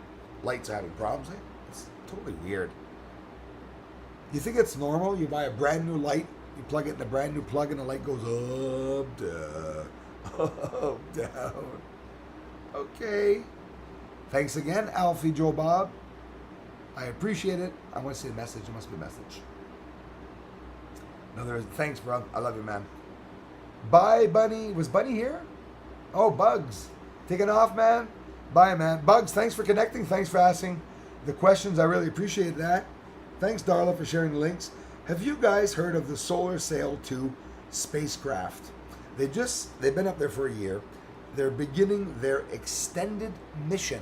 lights are having problems. It's totally weird. You think it's normal? You buy a brand new light, you plug it in a brand new plug, and the light goes up, down, up, down. Okay. Thanks again, Alfie Joe Bob. I appreciate it. I want to see a message. It must be a message. No, thanks, bro. I love you, man. Bye, Bunny. Was Bunny here? Oh, Bugs. Taking off, man. Bye, man. Bugs, thanks for connecting. Thanks for asking the questions. I really appreciate that. Thanks, Darla, for sharing the links. Have you guys heard of the Solar Sail 2 spacecraft? They've been up there for a year. They're beginning their extended mission.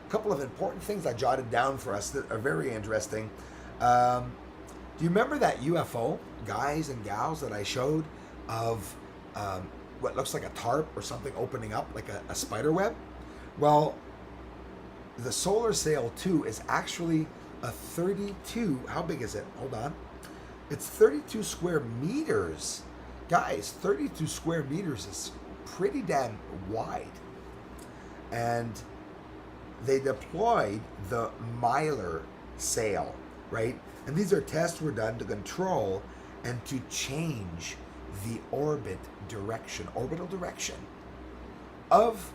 A couple of important things I jotted down for us that are very interesting. Do you remember that UFO, guys and gals, that I showed of what looks like a tarp or something opening up like a spider web? Well, the Solar Sail 2 is actually a 32, how big is it? Hold on. It's 32 square meters. Guys, 32 square meters is pretty damn wide. And they deployed the Mylar sail, right? And these are tests were done to control and to change the orbital direction of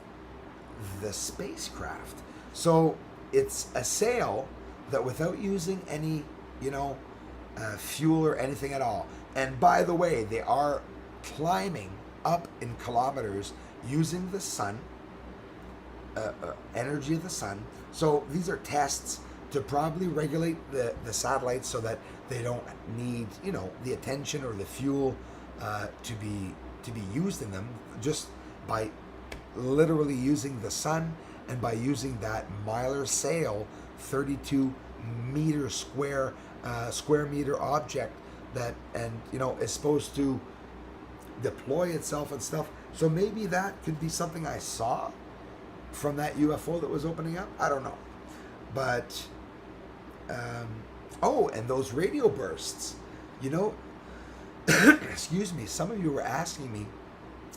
the spacecraft. So it's a sail that without using any, fuel or anything at all. And by the way, they are climbing up in kilometers using the sun, energy of the sun. So these are tests to probably regulate the satellites so that they don't need, the attention or the fuel to be used in them, just by literally using the sun and by using that Mylar sail, 32 meter square meter object that, and is supposed to deploy itself and stuff. So maybe that could be something I saw from that UFO that was opening up. I don't know, but and those radio bursts, excuse me, some of you were asking me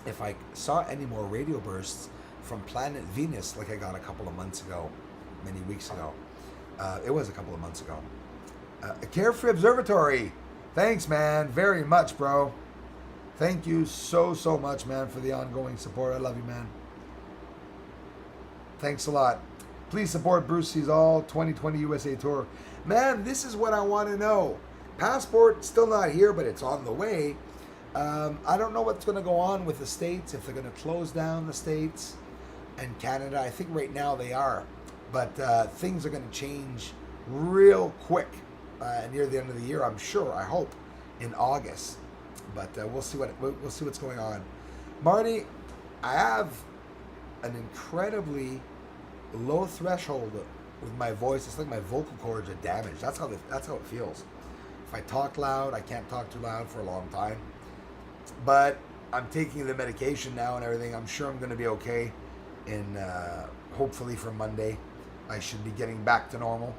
if I saw any more radio bursts from planet Venus, like I got a couple of months ago, many weeks ago. It was a couple of months ago. Carefree Observatory, thanks, man, very much, bro. Thank you so much, man, for the ongoing support. I love you, man. Thanks a lot. Please support Brucey's All 2020 USA Tour. Man, this is what I want to know. Passport still not here, but it's on the way. I don't know what's going to go on with the States, if they're going to close down the States and Canada. I think right now they are. But things are going to change real quick near the end of the year, I'm sure, I hope, in August. But we'll see what's going on. Marty, I have an incredibly low threshold with my voice. It's like my vocal cords are damaged. That's how it feels. If I talk loud, I can't talk too loud for a long time. But I'm taking the medication now and everything. I'm sure I'm going to be okay. And hopefully for Monday, I should be getting back to normal.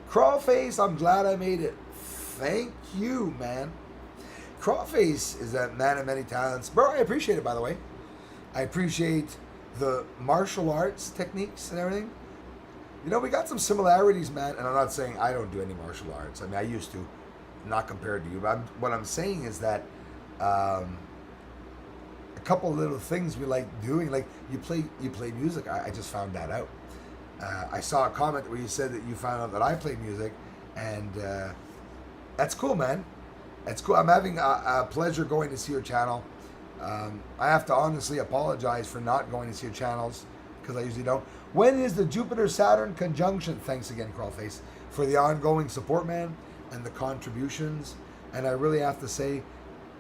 Crawface, I'm glad I made it. Thank you, man. Crawface is a man of many talents. Bro, I appreciate it, by the way. I appreciate the martial arts techniques and everything. You know, we got some similarities, man. And I'm not saying I don't do any martial arts. I mean, I used to, not compared to you. But what I'm saying is that a couple little things we like doing, like you play music. I just found that out. I saw a comment where you said that you found out that I play music, and that's cool, man. That's cool. I'm having a pleasure going to see your channel. I have to honestly apologize for not going to see your channels, because I usually don't. When is the Jupiter-Saturn conjunction? Thanks again, Crawlface, for the ongoing support, man, and the contributions. And I really have to say,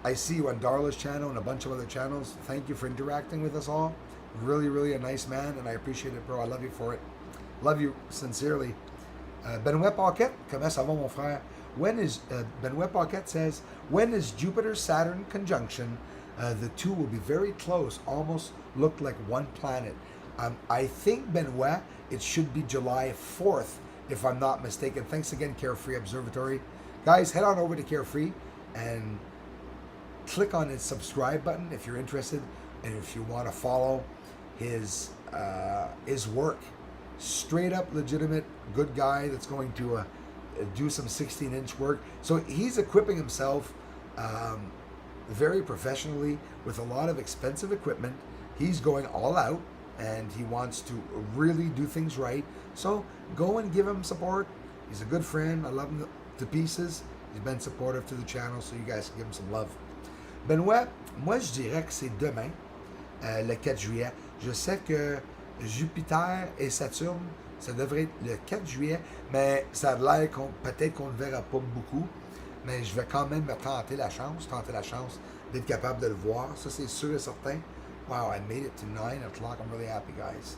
I see you on Darla's channel and a bunch of other channels. Thank you for interacting with us all. Really, really a nice man, and I appreciate it, bro. I love you for it. Love you sincerely. Benoit Paquette, comment ça va, mon frère? When is Benoit Paquette says, when is Jupiter-Saturn conjunction? The two will be very close, almost look like one planet. I think, Benoit, it should be July 4th, if I'm not mistaken. Thanks again, Carefree Observatory. Guys, head on over to Carefree and click on his subscribe button if you're interested, and if you want to follow his work. Straight up legitimate, good guy that's going to do some 16-inch work. So he's equipping himself very professionally with a lot of expensive equipment. He's going all out, and he wants to really do things right. So go and give him support. He's a good friend. I love him to pieces. He's been supportive to the channel, so you guys can give him some love. Benoit, moi je dirais que c'est demain, le 4 juillet. Je sais que Jupiter et Saturne, ça devrait être le 4 juillet, mais ça a l'air peut-être qu'on ne verra pas beaucoup, mais je vais quand même me tenter la chance d'être capable de le voir, ça c'est sûr et certain. Wow, I made it to 9 o'clock, I'm really happy, guys.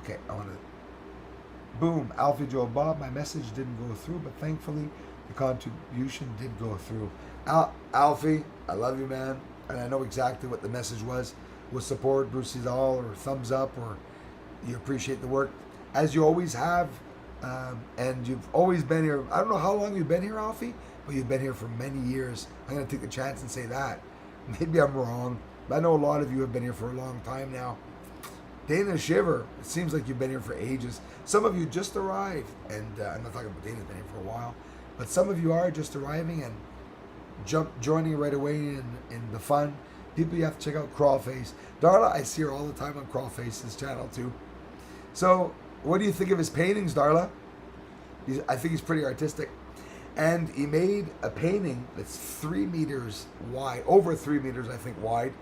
Okay, I want to... Boom, Alfie Joe Bob, my message didn't go through, but thankfully the contribution did go through. Alfie, I love you, man, and I know exactly what the message was support Brucey's All, or thumbs up, or you appreciate the work, as you always have, and you've always been here. I don't know how long you've been here, Alfie, but you've been here for many years. I'm going to take the chance and say that. Maybe I'm wrong, but I know a lot of you have been here for a long time now. Dana Shiver, it seems like you've been here for ages. Some of you just arrived, and I'm not talking about Dana's been here for a while, but some of you are just arriving and joining right away in the fun. People, you have to check out Crawlface. Darla, I see her all the time on Crawlface's channel too. So, what do you think of his paintings, Darla? I think he's pretty artistic. And he made a painting that's 3 meters wide, over 3 meters, I think, wide,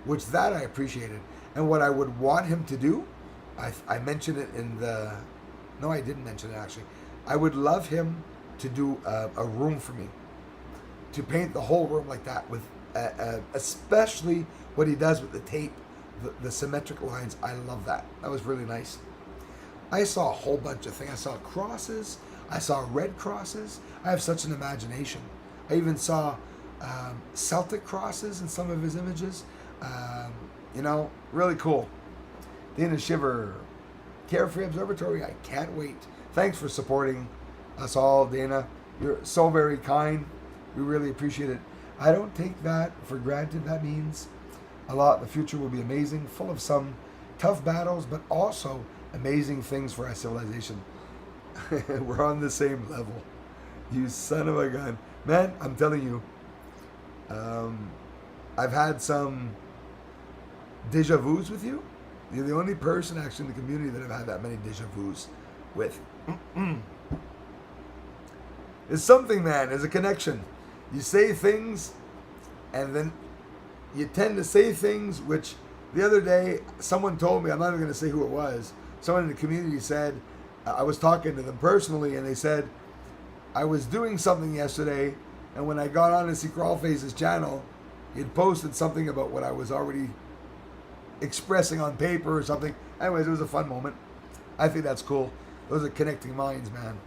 which that I appreciated. And what I would want him to do, I mentioned it in the... No, I didn't mention it, actually. I would love him to do a room for me, to paint the whole room like that, with especially what he does with the tape, the symmetric lines. I love that. That was really nice. I saw a whole bunch of things. I saw crosses. I saw red crosses. I have such an imagination. I even saw Celtic crosses in some of his images. You know, really cool. Dana Shiver, Carefree Observatory, I can't wait. Thanks for supporting us all, Dana. You're so very kind. We really appreciate it. I don't take that for granted. That means a lot. The future will be amazing, full of some tough battles, but also amazing things for our civilization. We're on the same level. You son of a gun. Man, I'm telling you, I've had some deja vus with you. You're the only person actually in the community that I've had that many deja vus with. It's something, man. There's a connection. You say things, and then you tend to say things which the other day someone told me, I'm not even going to say who it was, someone in the community said, I was talking to them personally, and they said, I was doing something yesterday, and when I got on to see Crawlface's channel, he'd posted something about what I was already expressing on paper or something. Anyways, it was a fun moment. I think that's cool. Those are connecting minds, man.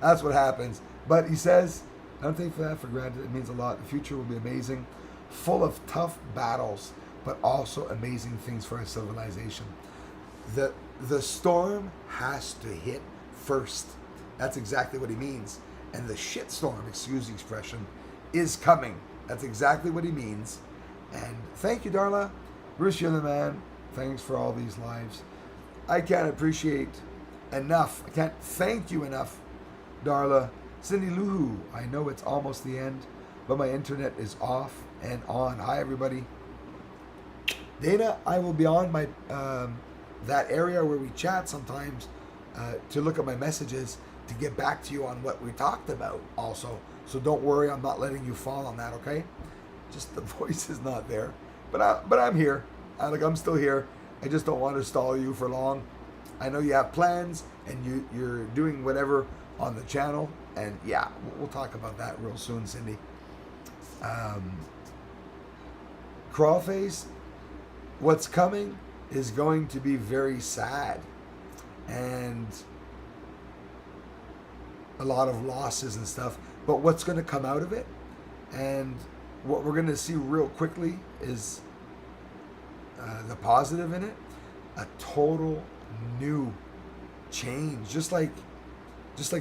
That's what happens. But he says, don't take that for granted. It means a lot. The future will be amazing, full of tough battles, but also amazing things for our civilization. The storm has to hit first. That's exactly what he means. And the shit storm, excuse the expression, is coming. That's exactly what he means. And thank you, Darla. Bruce, you're the man. Thanks for all these lives. I can't appreciate enough. I can't thank you enough, Darla. Cindy Luhu, I know it's almost the end, but my internet is off and on. Hi, everybody. Dana, I will be on my that area where we chat sometimes to look at my messages to get back to you on what we talked about also. So don't worry, I'm not letting you fall on that, okay? Just the voice is not there. But I'm here. I'm still here. I just don't want to stall you for long. I know you have plans and you're doing whatever on the channel. And yeah, we'll talk about that real soon, Cindy. Crawlface, what's coming is going to be very sad. And a lot of losses and stuff. But what's going to come out of it, and what we're going to see real quickly is the positive in it, a total new change, just like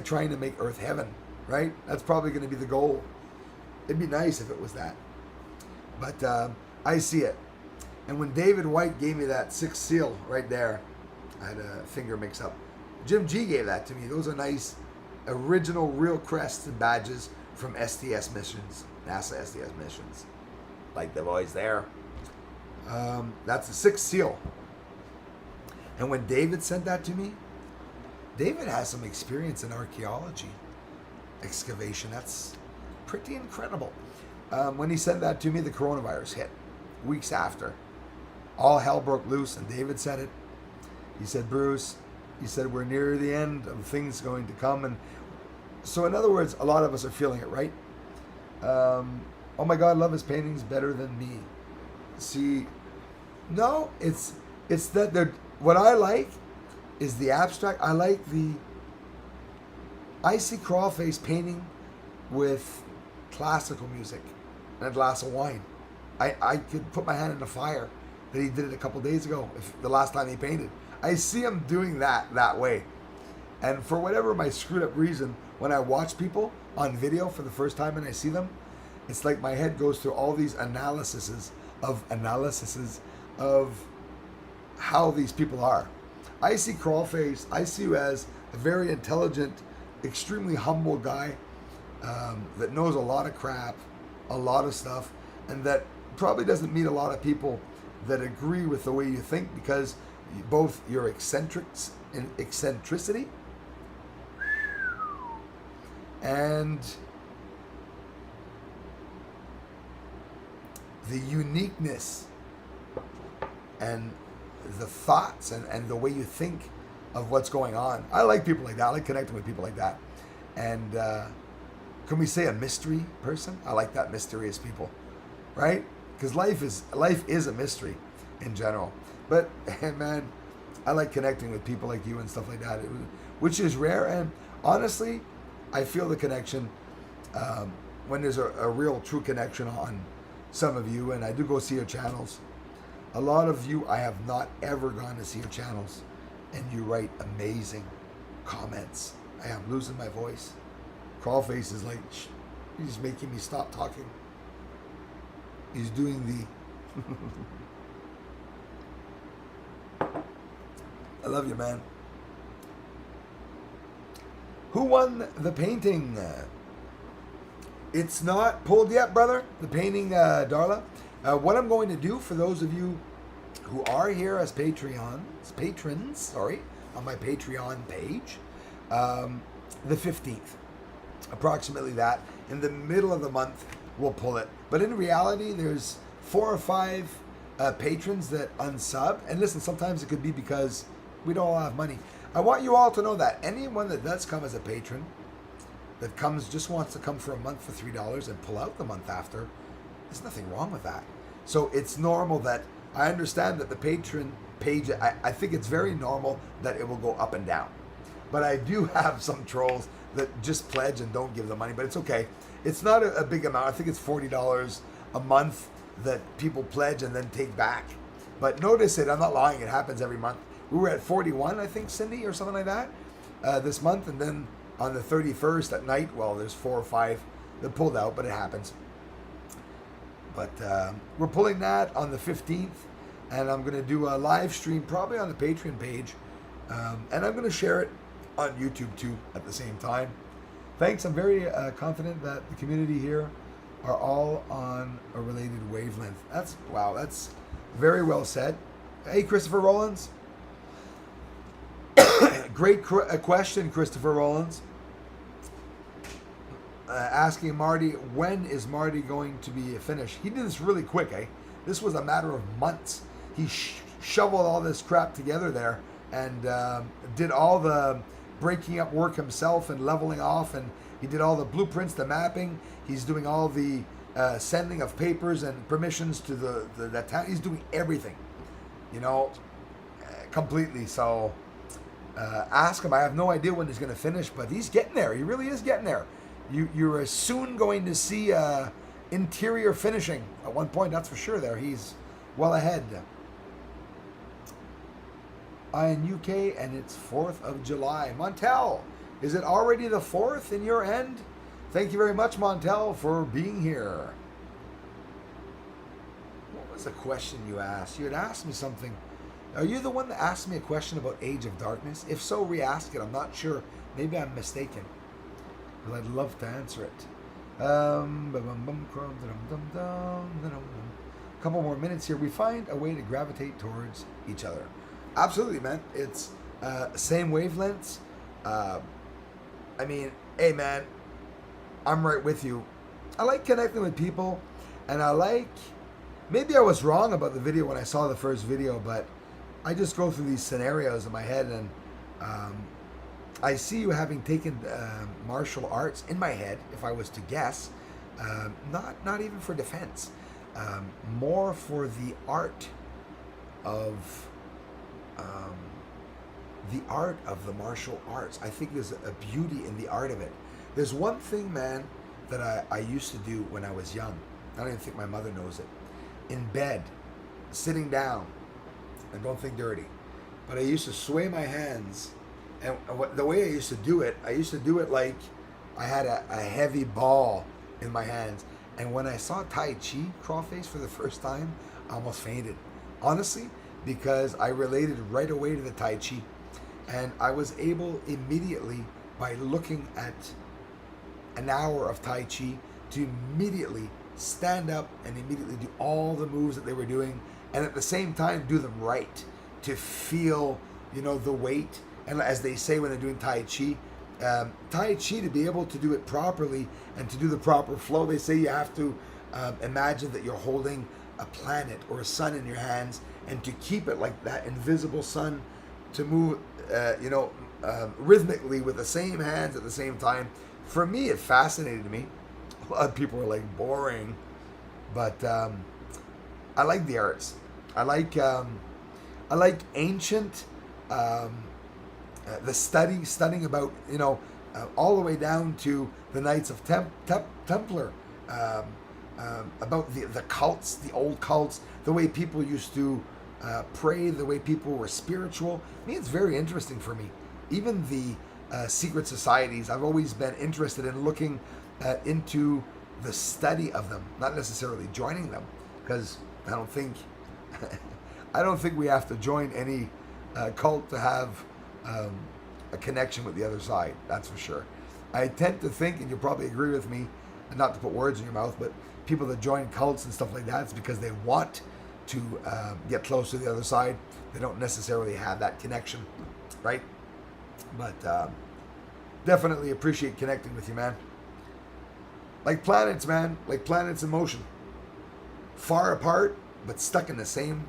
trying to make Earth heaven, right? That's probably going to be the goal. It'd be nice if it was that, but I see it. And when David White gave me that 6th seal right there, I had a finger mix up. Jim G gave that to me. Those are nice, original, real crests and badges from STS missions, NASA STS missions, like the boys there. That's the 6th seal. And when David sent that to me, David has some experience in archaeology, excavation. That's pretty incredible. When he sent that to me, the coronavirus hit weeks after. All hell broke loose, and David said it. He said, Bruce, he said, we're near the end of things going to come. And so in other words, a lot of us are feeling it, right? Oh my God, love his paintings better than me. See, no, it's that they're, what I like is the abstract. I see Crawlface painting with classical music and a glass of wine. I could put my hand in the fire that he did it a couple days ago, the last time he painted. I see him doing that way. And for whatever my screwed up reason, when I watch people on video for the first time and I see them, it's like my head goes through all these analyses of how these people are. I see Crawlface, I see you as a very intelligent, extremely humble guy that knows a lot of crap, a lot of stuff, and that probably doesn't meet a lot of people that agree with the way you think, because both your eccentricity and the uniqueness and the thoughts and the way you think of what's going on. I like people like that. I like connecting with people like that. And can we say a mystery person? I like that, mysterious people, right? Because life is a mystery in general. But man, I like connecting with people like you and stuff like that, which is rare. And honestly, I feel the connection when there's a real, true connection on some of you. And I do go see your channels. A lot of you, I have not ever gone to see your channels, and you write amazing comments. I am losing my voice. Crawlface is like, he's making me stop talking. He's doing the... I love you, man. Who won the painting? It's not pulled yet, brother. The painting, Darla. What I'm going to do for those of you who are here as patrons, sorry, on my Patreon page, the 15th, approximately that. In the middle of the month, we'll pull it. But in reality, there's 4 or 5 patrons that unsub. And listen, sometimes it could be because we don't all have money. I want you all to know that anyone that does come as a patron, that comes, just wants to come for a month for $3 and pull out the month after, there's nothing wrong with that. So it's normal that, I understand that the patron page, I think it's very normal that it will go up and down. But I do have some trolls that just pledge and don't give the money, but it's okay. It's not a big amount. I think it's $40 a month that people pledge and then take back. But notice it, I'm not lying, it happens every month. We were at 41, I think, Cindy, or something like that, this month. And then on the 31st at night, well, there's 4 or 5 that pulled out, but it happens. But we're pulling that on the 15th. And I'm going to do a live stream probably on the Patreon page. And I'm going to share it on YouTube too at the same time. Thanks. I'm very confident that the community here are all on a related wavelength. That's very well said. Hey, Christopher Rollins. Great question, Christopher Rollins. Asking Marty, when is Marty going to be finished? He did this really quick, eh? This was a matter of months. He shoveled all this crap together there and did all the breaking up work himself and leveling off, and he did all the blueprints, the mapping. He's doing all the sending of papers and permissions to the town. He's doing everything, completely. So ask him. I have no idea when he's going to finish, but he's getting there. He really is getting there. You're soon going to see interior finishing at one point, that's for sure. There, he's well ahead. I'm in UK and it's 4th of July. Montel, is it already the 4th in your end? Thank you very much, Montel, for being here. What was the question you asked? You had asked me something. Are you the one that asked me a question about Age of Darkness? If so, re-ask it. I'm not sure. Maybe I'm mistaken. But I'd love to answer it. A couple more minutes here. We find a way to gravitate towards each other. Absolutely, man. It's same wavelengths. Hey, man, I'm right with you. I like connecting with people, and maybe I was wrong about the video when I saw the first video, but I just go through these scenarios in my head, and I see you having taken martial arts in my head, if I was to guess, not even for defense, more for the art of the martial arts. I think there's a beauty in the art of it. There's one thing, man, that I used to do when I was young. I don't even think my mother knows it. In bed, sitting down, and don't think dirty, but I used to sway my hands. And the way I used to do it like I had a heavy ball in my hands. And when I saw Tai Chi crawl face for the first time, I almost fainted. Honestly, because I related right away to the Tai Chi. And I was able immediately, by looking at an hour of Tai Chi, to immediately stand up and immediately do all the moves that they were doing. And at the same time, do them right. To feel, the weight. And as they say when they're doing Tai Chi, to be able to do it properly and to do the proper flow, they say you have to imagine that you're holding a planet or a sun in your hands, and to keep it like that invisible sun to move, rhythmically with the same hands at the same time. For me, it fascinated me. A lot of people were like, boring, but I like the arts. I like ancient. The studying about, all the way down to the Knights of Templar, about the cults, the old cults, the way people used to pray, the way people were spiritual. I mean, it's very interesting for me. Even the secret societies, I've always been interested in looking into the study of them, not necessarily joining them, because I don't think we have to join any cult to have a connection with the other side, that's for sure. I tend to think, and you'll probably agree with me, and not to put words in your mouth, but people that join cults and stuff like that, it's because they want to get close to the other side. They don't necessarily have that connection, right? But definitely appreciate connecting with you, man. Like planets, man. Like planets in motion. Far apart, but stuck in the same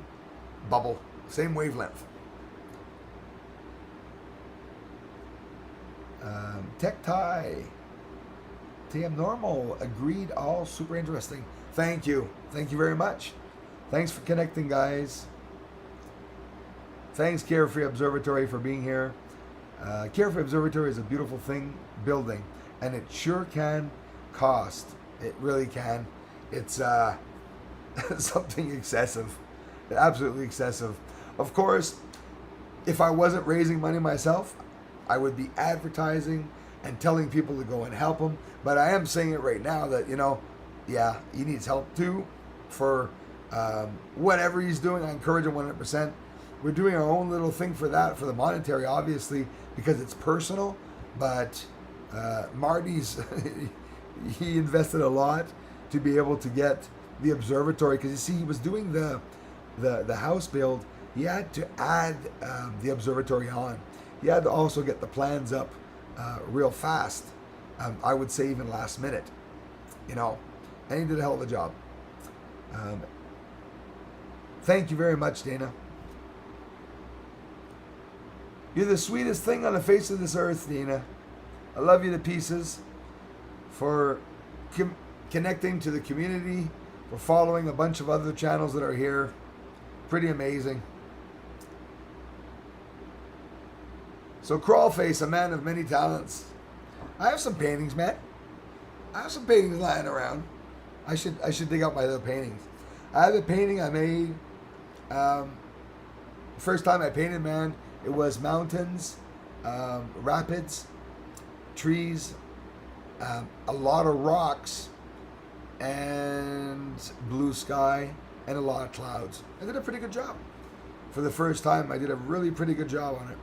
bubble, same wavelength. Tech Tie. TM Normal. Agreed. All super interesting. Thank you. Thank you very much. Thanks for connecting, guys. Thanks, Carefree Observatory, for being here. Carefree Observatory is a beautiful thing, building, and it sure can cost. It really can. It's something excessive, absolutely excessive. Of course, if I wasn't raising money myself, I would be advertising and telling people to go and help him. But I am saying it right now that, yeah, he needs help too for whatever he's doing. I encourage him 100%. We're doing our own little thing for that, for the monetary, obviously, because it's personal. But Marty's, he invested a lot to be able to get the observatory, because you see, he was doing the house build. He had to add the observatory on. He had to also get the plans up real fast. I would say even last minute, and he did a hell of a job. Thank you very much, Dana. You're the sweetest thing on the face of this earth, Dana. I love you to pieces for connecting to the community, for following a bunch of other channels that are here. Pretty amazing. So Crawlface, a man of many talents. I have some paintings, man. I have some paintings lying around. I should dig out my other paintings. I have a painting I made. First time I painted, man, it was mountains, rapids, trees, a lot of rocks, and blue sky, and a lot of clouds. I did a pretty good job. For the first time, I did a really pretty good job on it.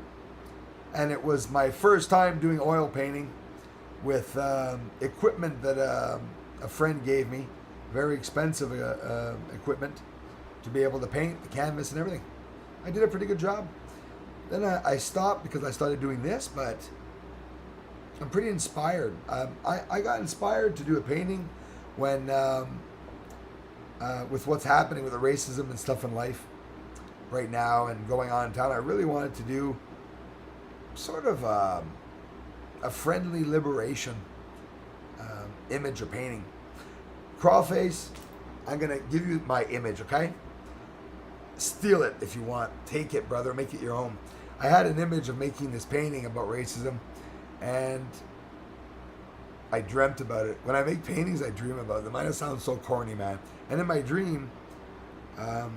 And it was my first time doing oil painting with equipment that a friend gave me. Very expensive equipment to be able to paint the canvas and everything. I did a pretty good job. Then I stopped because I started doing this, but I'm pretty inspired. I got inspired to do a painting when, with what's happening with the racism and stuff in life right now and going on in town, I really wanted to do sort of a friendly liberation image or painting. Crawlface, I'm going to give you my image, okay? Steal it if you want. Take it, brother. Make it your own. I had an image of making this painting about racism, and I dreamt about it. When I make paintings, I dream about them. I know it sounds so corny, man. And in my dream, I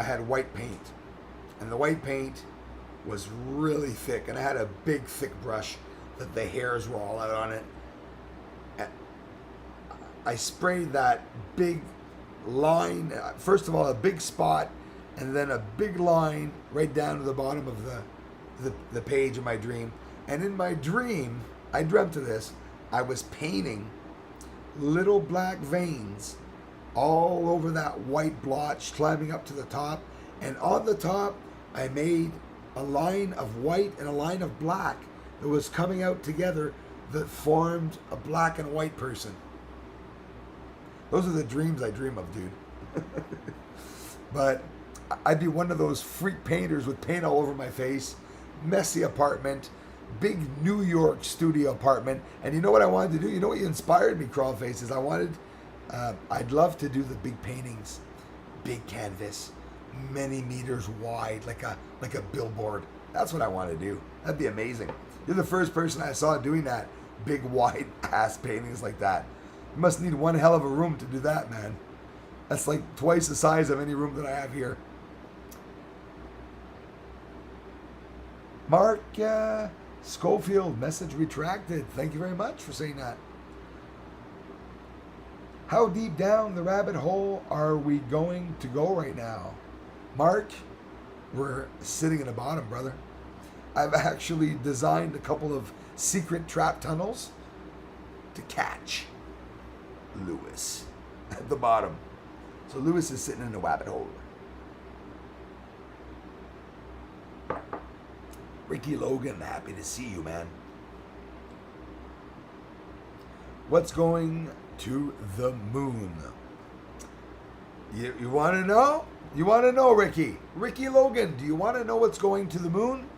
had white paint. And the white paint was really thick. And I had a big, thick brush that the hairs were all out on it. And I sprayed that big line, first of all, a big spot, and then a big line right down to the bottom of the page in my dream. And in my dream, I dreamt of this. I was painting little black veins all over that white blotch, climbing up to the top. And on the top, I made a line of white and a line of black that was coming out together that formed a black and white person. Those are the dreams I dream of, dude. But I'd be one of those freak painters with paint all over my face, messy apartment, big New York studio apartment. And you know what I wanted to do? You know what inspired me, Crawlface, is I'd love to do the big paintings, big canvas, many meters wide, like a billboard. That's what I want to do. That'd be amazing. You're the first person I saw doing that, big wide ass paintings like that. You must need one hell of a room to do that, man. That's like twice the size of any room that I have here. Mark Schofield, message retracted. Thank you very much for saying that. How deep down the rabbit hole are we going to go right now? Mark, we're sitting in the bottom, brother. I've actually designed a couple of secret trap tunnels to catch Lewis at the bottom. So Lewis is sitting in a rabbit hole. Ricky Logan, happy to see you, man. What's going to the moon? You want to know? You want to know, Ricky? Ricky Logan, do you want to know what's going to the moon?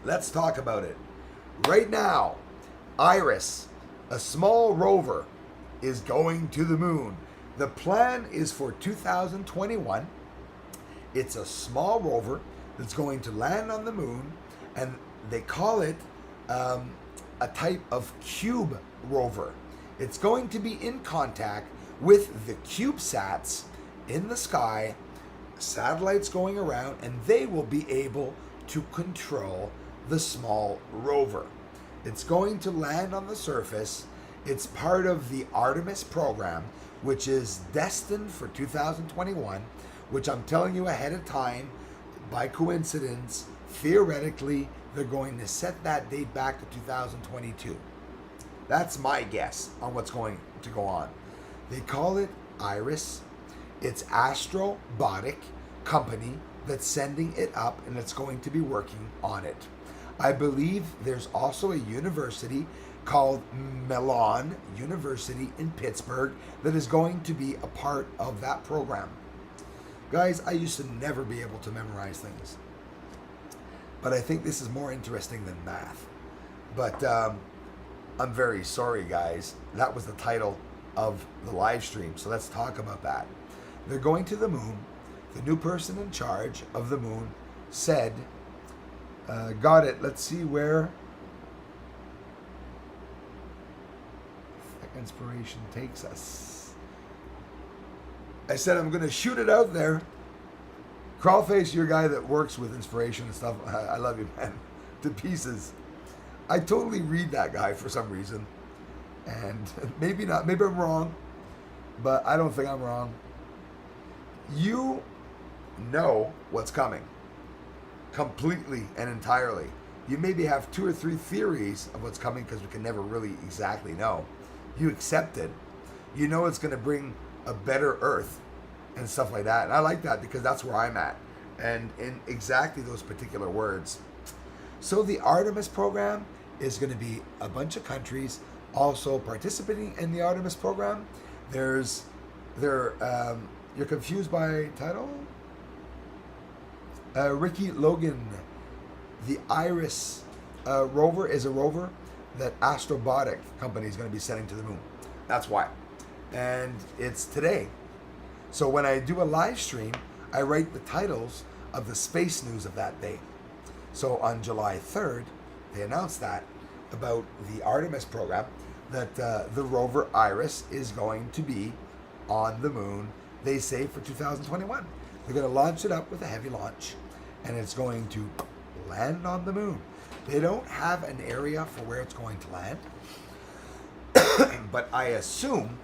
Let's talk about it. Right now, Iris, a small rover, is going to the moon. The plan is for 2021. It's a small rover that's going to land on the moon, and they call it a type of cube rover. It's going to be in contact with the CubeSats in the sky, satellites going around, and they will be able to control the small rover. It's going to land on the surface. It's part of the Artemis program, which is destined for 2021, which I'm telling you ahead of time, by coincidence, theoretically, they're going to set that date back to 2022. That's my guess on what's going to go on. They call it Iris. It's Astrobotic company that's sending it up, and it's going to be working on it. I believe there's also a university called Mellon University in Pittsburgh that is going to be a part of that program. Guys, I used to never be able to memorize things, but I think this is more interesting than math. But I'm very sorry, guys. That was the title of the live stream, so let's talk about that. They're going to the moon. The new person in charge of the moon said, got it, let's see where inspiration takes us. I said I'm going to shoot it out there. Crawlface, you're a guy that works with inspiration and stuff. I love you, man, to pieces. I totally read that guy for some reason. And maybe not, maybe I'm wrong, but I don't think I'm wrong. You know what's coming completely and entirely. You maybe have 2 or 3 theories of what's coming because we can never really exactly know. You accept it. You know it's going to bring a better Earth and stuff like that. And I like that because that's where I'm at. And in exactly those particular words. So the Artemis program is going to be a bunch of countries also participating in the Artemis program. You're confused by title? Ricky Logan, the Iris rover is a rover that Astrobotic company is going to be sending to the moon. That's why. And it's today. So when I do a live stream, I write the titles of the space news of that day. So on July 3rd, they announced that about the Artemis program, that the rover Iris is going to be on the moon, they say, for 2021. They're going to launch it up with a heavy launch, and it's going to land on the moon. They don't have an area for where it's going to land, but I assume,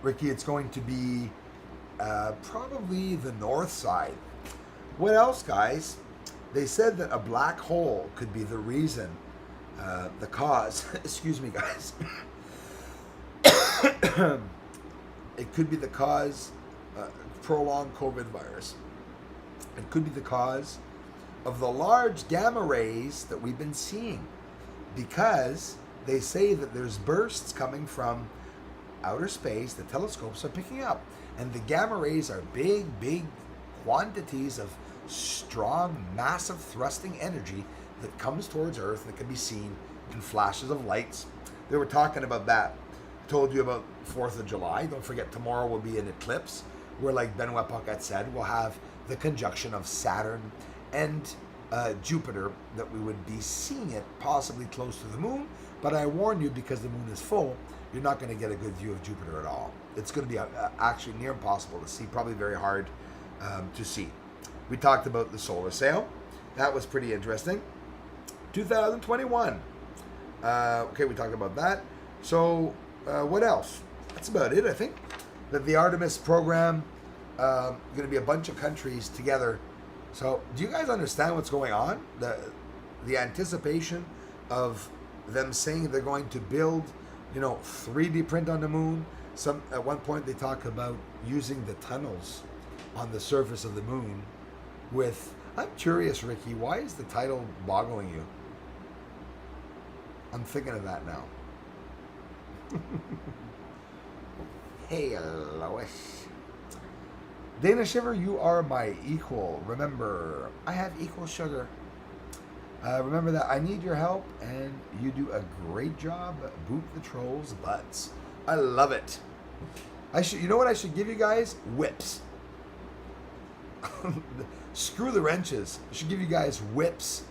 Ricky, it's going to be probably the north side. What else, guys? They said that a black hole could be the reason, the cause. Excuse me, guys. It could be the cause, prolonged COVID virus. It could be the cause of the large gamma rays that we've been seeing, because they say that there's bursts coming from outer space the telescopes are picking up. And the gamma rays are big quantities of strong, massive thrusting energy that comes towards Earth that can be seen in flashes of lights. They were talking about that. Told you about 4th of July. Don't forget, tomorrow will be an eclipse where, like Benoit Pocket said, we'll have the conjunction of Saturn and Jupiter, that we would be seeing it possibly close to the moon. But I warn you, because the moon is full, you're not going to get a good view of Jupiter at all. It's going to be actually near impossible to see, probably very hard to see. We talked about the solar sail. That was pretty interesting. 2021. Okay, we talked about that. So what else? That's about it, I think. That the Artemis program, going to be a bunch of countries together. So do you guys understand what's going on? The anticipation of them saying they're going to build, 3D print on the moon. At one point they talk about using the tunnels on the surface of the moon with. I'm curious, Ricky, why is the title boggling you? I'm thinking of that now. Hey, Lois. Dana Shiver, you are my equal. Remember, I have equal sugar. Remember that I need your help, and you do a great job. Boot the trolls' butts. I love it. You know what I should give you guys? Whips. Screw the wrenches. I should give you guys whips.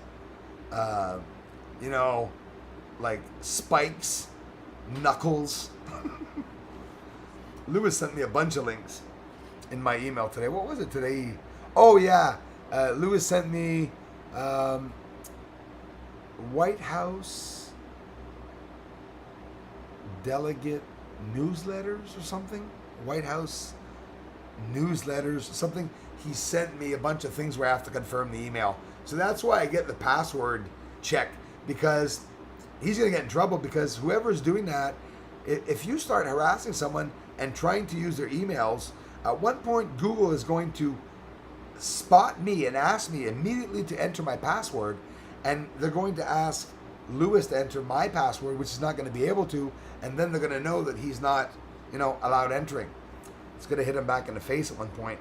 Like spikes, knuckles. Lewis sent me a bunch of links in my email today. What was it today? Oh yeah, Lewis sent me White House delegate newsletters or something. White House newsletters, something. He sent me a bunch of things where I have to confirm the email. So that's why I get the password check, because he's going to get in trouble, because whoever's doing that, if you start harassing someone and trying to use their emails, at one point Google is going to spot me and ask me immediately to enter my password, and they're going to ask Lewis to enter my password, which is not going to be able to, and then they're going to know that he's not, allowed entering. It's going to hit him back in the face at one point.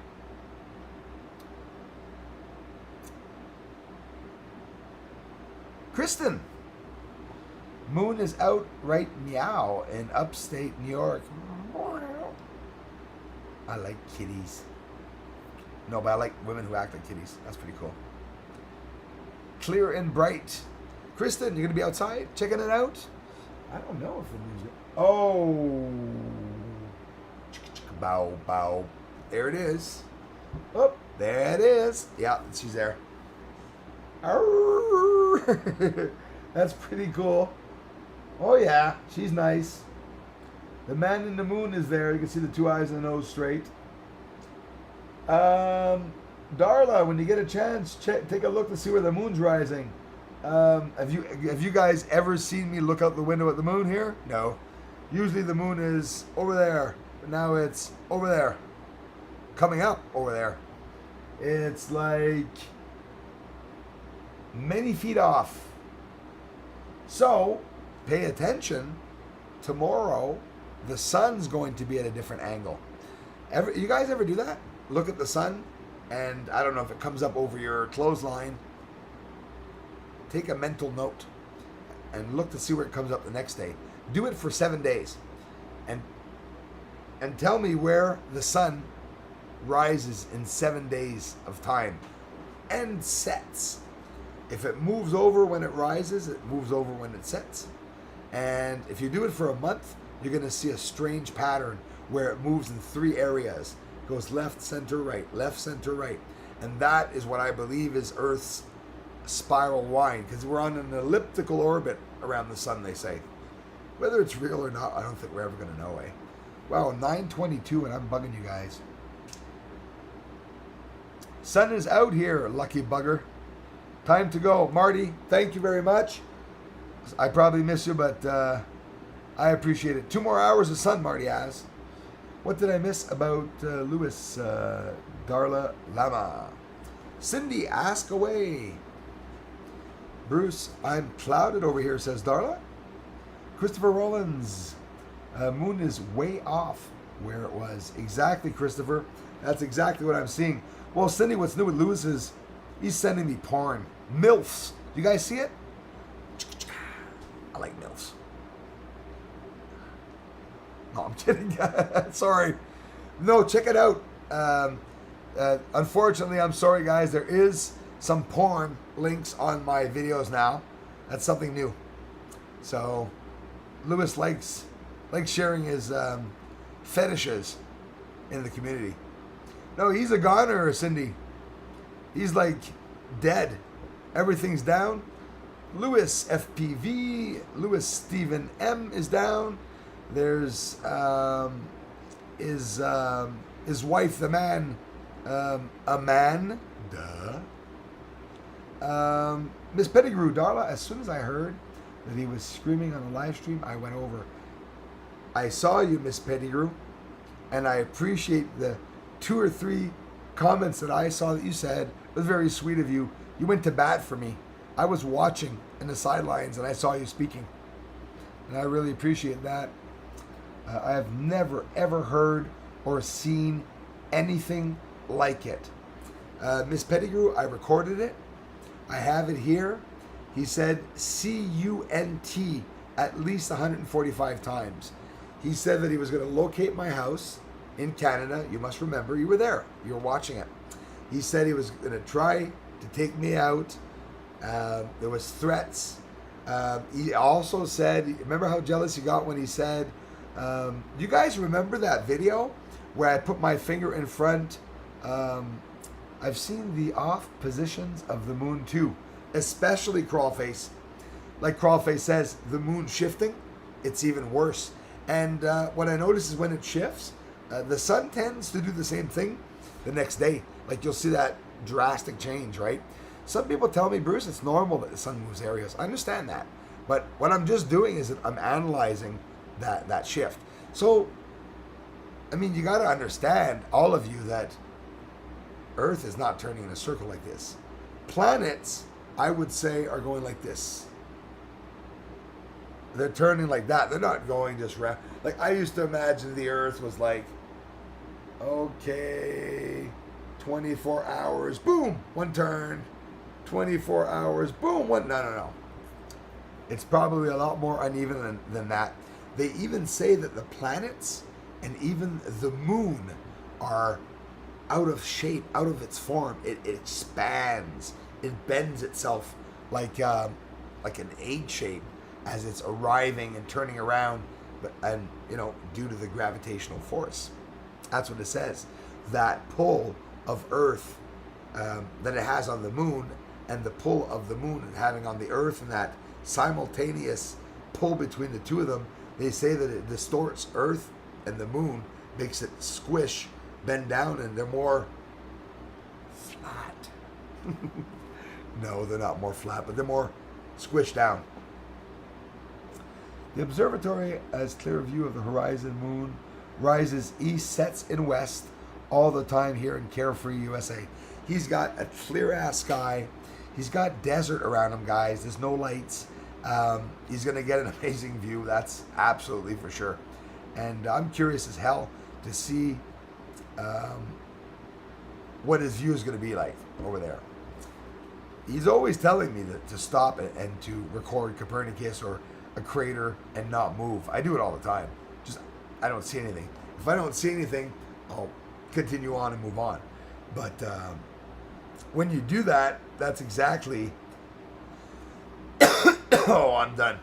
Kristen, moon is out right meow in upstate New York. I like kitties. No, but I like women who act like kitties. That's pretty cool. Clear and bright. Kristen, you're going to be outside checking it out? I don't know if the moon's... Oh. Bow, bow. There it is. Oh, there it is. Yeah, she's there. That's pretty cool. Oh yeah, she's nice. The man in the moon is there. You can see the two eyes and the nose straight. Darla, when you get a chance, take a look to see where the moon's rising. Have you guys ever seen me look out the window at the moon here? No. Usually the moon is over there, but now it's over there, coming up over there. It's like many feet off. So pay attention. Tomorrow, the sun's going to be at a different angle. You guys ever do that? Look at the sun, and I don't know if it comes up over your clothesline. Take a mental note and look to see where it comes up the next day. Do it for 7 days, and tell me where the sun rises in 7 days of time and sets. If it moves over when it rises, it moves over when it sets. And if you do it for a month, you're going to see a strange pattern where it moves in 3 areas. It goes left, center, right, left, center, right. And that is what I believe is Earth's spiral wind, because we're on an elliptical orbit around the sun, they say. Whether it's real or not, I don't think we're ever going to know, eh? Wow, 9:22 and I'm bugging you guys. Sun is out here, lucky bugger. Time to go. Marty, thank you very much. I probably miss you, but I appreciate it. 2 more hours of sun, Marty has. What did I miss about Lewis, Darla Lama? Cindy, ask away. Bruce, I'm clouded over here, says Darla. Christopher Rollins, moon is way off where it was. Exactly, Christopher. That's exactly what I'm seeing. Well, Cindy, what's new with Lewis is he's sending me porn. MILFs. You guys see it? I like MILFs. No, I'm kidding. Sorry. No, check it out. Unfortunately, I'm sorry, guys. There is some porn links on my videos now. That's something new. So, Lewis likes sharing his fetishes in the community. No, he's a goner, Cindy. He's like dead. Everything's down. Lewis FPV, Lewis Stephen M is down. There's his wife, the man, a man. Duh. Miss Pettigrew, Darla, as soon as I heard that he was screaming on the live stream, I went over. I saw you, Miss Pettigrew, and I appreciate the 2 or 3 comments that I saw that you said. It was very sweet of you. You went to bat for me. I was watching in the sidelines and I saw you speaking. And I really appreciate that. I have never, ever heard or seen anything like it. Miss Pettigrew, I recorded it. I have it here. He said C-U-N-T at least 145 times. He said that he was going to locate my house in Canada. You must remember, you were there. You were watching it. He said he was going to try to take me out. There was threats. He also said, remember how jealous he got when he said, you guys remember that video where I put my finger in front? I've seen the off positions of the moon too, especially Crawlface. Like Crawlface says, the moon shifting, it's even worse. And what I notice is when it shifts, the sun tends to do the same thing the next day. Like you'll see that drastic change, right? Some people tell me, Bruce, it's normal that the sun moves areas. I understand that. But what I'm just doing is that I'm analyzing that shift. So, I mean, you got to understand, all of you, that Earth is not turning in a circle like this. Planets, I would say, are going like this. They're turning like that. They're not going just round. Like, I used to imagine the Earth was like, okay, 24 hours, boom, one turn. 24 hours, boom, one. No. It's probably a lot more uneven than that. They even say that the planets and even the moon are out of shape, out of its form. It expands. It bends itself like an egg shape as it's arriving and turning around, and due to the gravitational force. That's what it says. That pull of Earth that it has on the moon, and the pull of the moon having on the Earth, and that simultaneous pull between the two of them, they say that it distorts Earth and the moon, makes it squish, bend down, and they're more flat. No, they're not more flat, but they're more squished down. The observatory has clear view of the horizon. Moon rises east, sets in west all the time here in Carefree, USA. He's got a clear-ass sky. He's got desert around him, guys. There's no lights. He's going to get an amazing view. That's absolutely for sure. And I'm curious as hell to see what his view is going to be like over there. He's always telling me to stop and to record Copernicus or a crater and not move. I do it all the time. I don't see anything. If I don't see anything, I'll continue on and move on. But when you do that, that's exactly... oh, I'm done.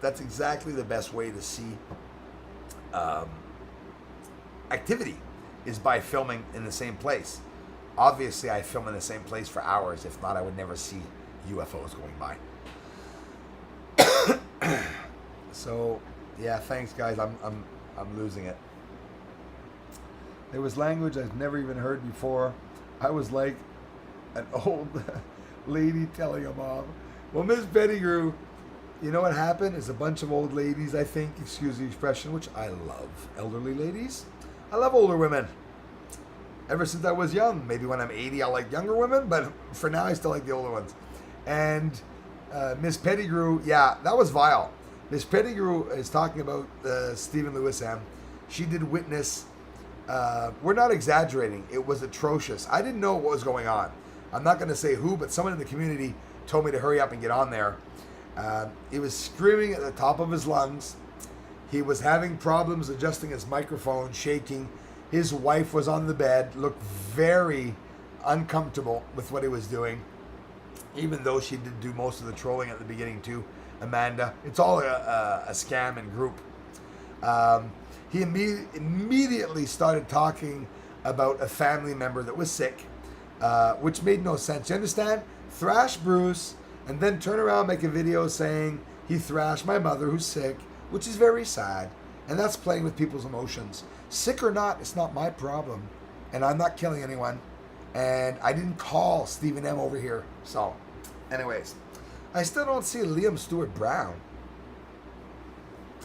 That's exactly the best way to see activity, is by filming in the same place. Obviously, I film in the same place for hours. If not, I would never see UFOs going by. So, yeah, thanks, guys. I'm losing it. There was language I've never even heard before. I was like an old lady telling a mom. Well, Miss Pettigrew, you know what happened? Is a bunch of old ladies, I think, excuse the expression, which I love. Elderly ladies. I love older women. Ever since I was young. Maybe when I'm 80, I'll like younger women, but for now, I still like the older ones. And Miss Pettigrew, yeah, that was vile. Miss Pettigrew is talking about Stephen Lewis M. She did witness. We're not exaggerating. It was atrocious. I didn't know what was going on. I'm not going to say who, but someone in the community told me to hurry up and get on there. He was screaming at the top of his lungs. He was having problems adjusting his microphone, shaking. His wife was on the bed, looked very uncomfortable with what he was doing, even though she did do most of the trolling at the beginning too, Amanda. It's all a scam and group. He immediately started talking about a family member that was sick, which made no sense. You understand? Thrash Bruce, and then turn around, make a video saying he thrashed my mother who's sick, which is very sad. And that's playing with people's emotions. Sick or not, it's not my problem. And I'm not killing anyone. And I didn't call Stephen M. over here. So, anyways, I still don't see Liam Stewart Brown.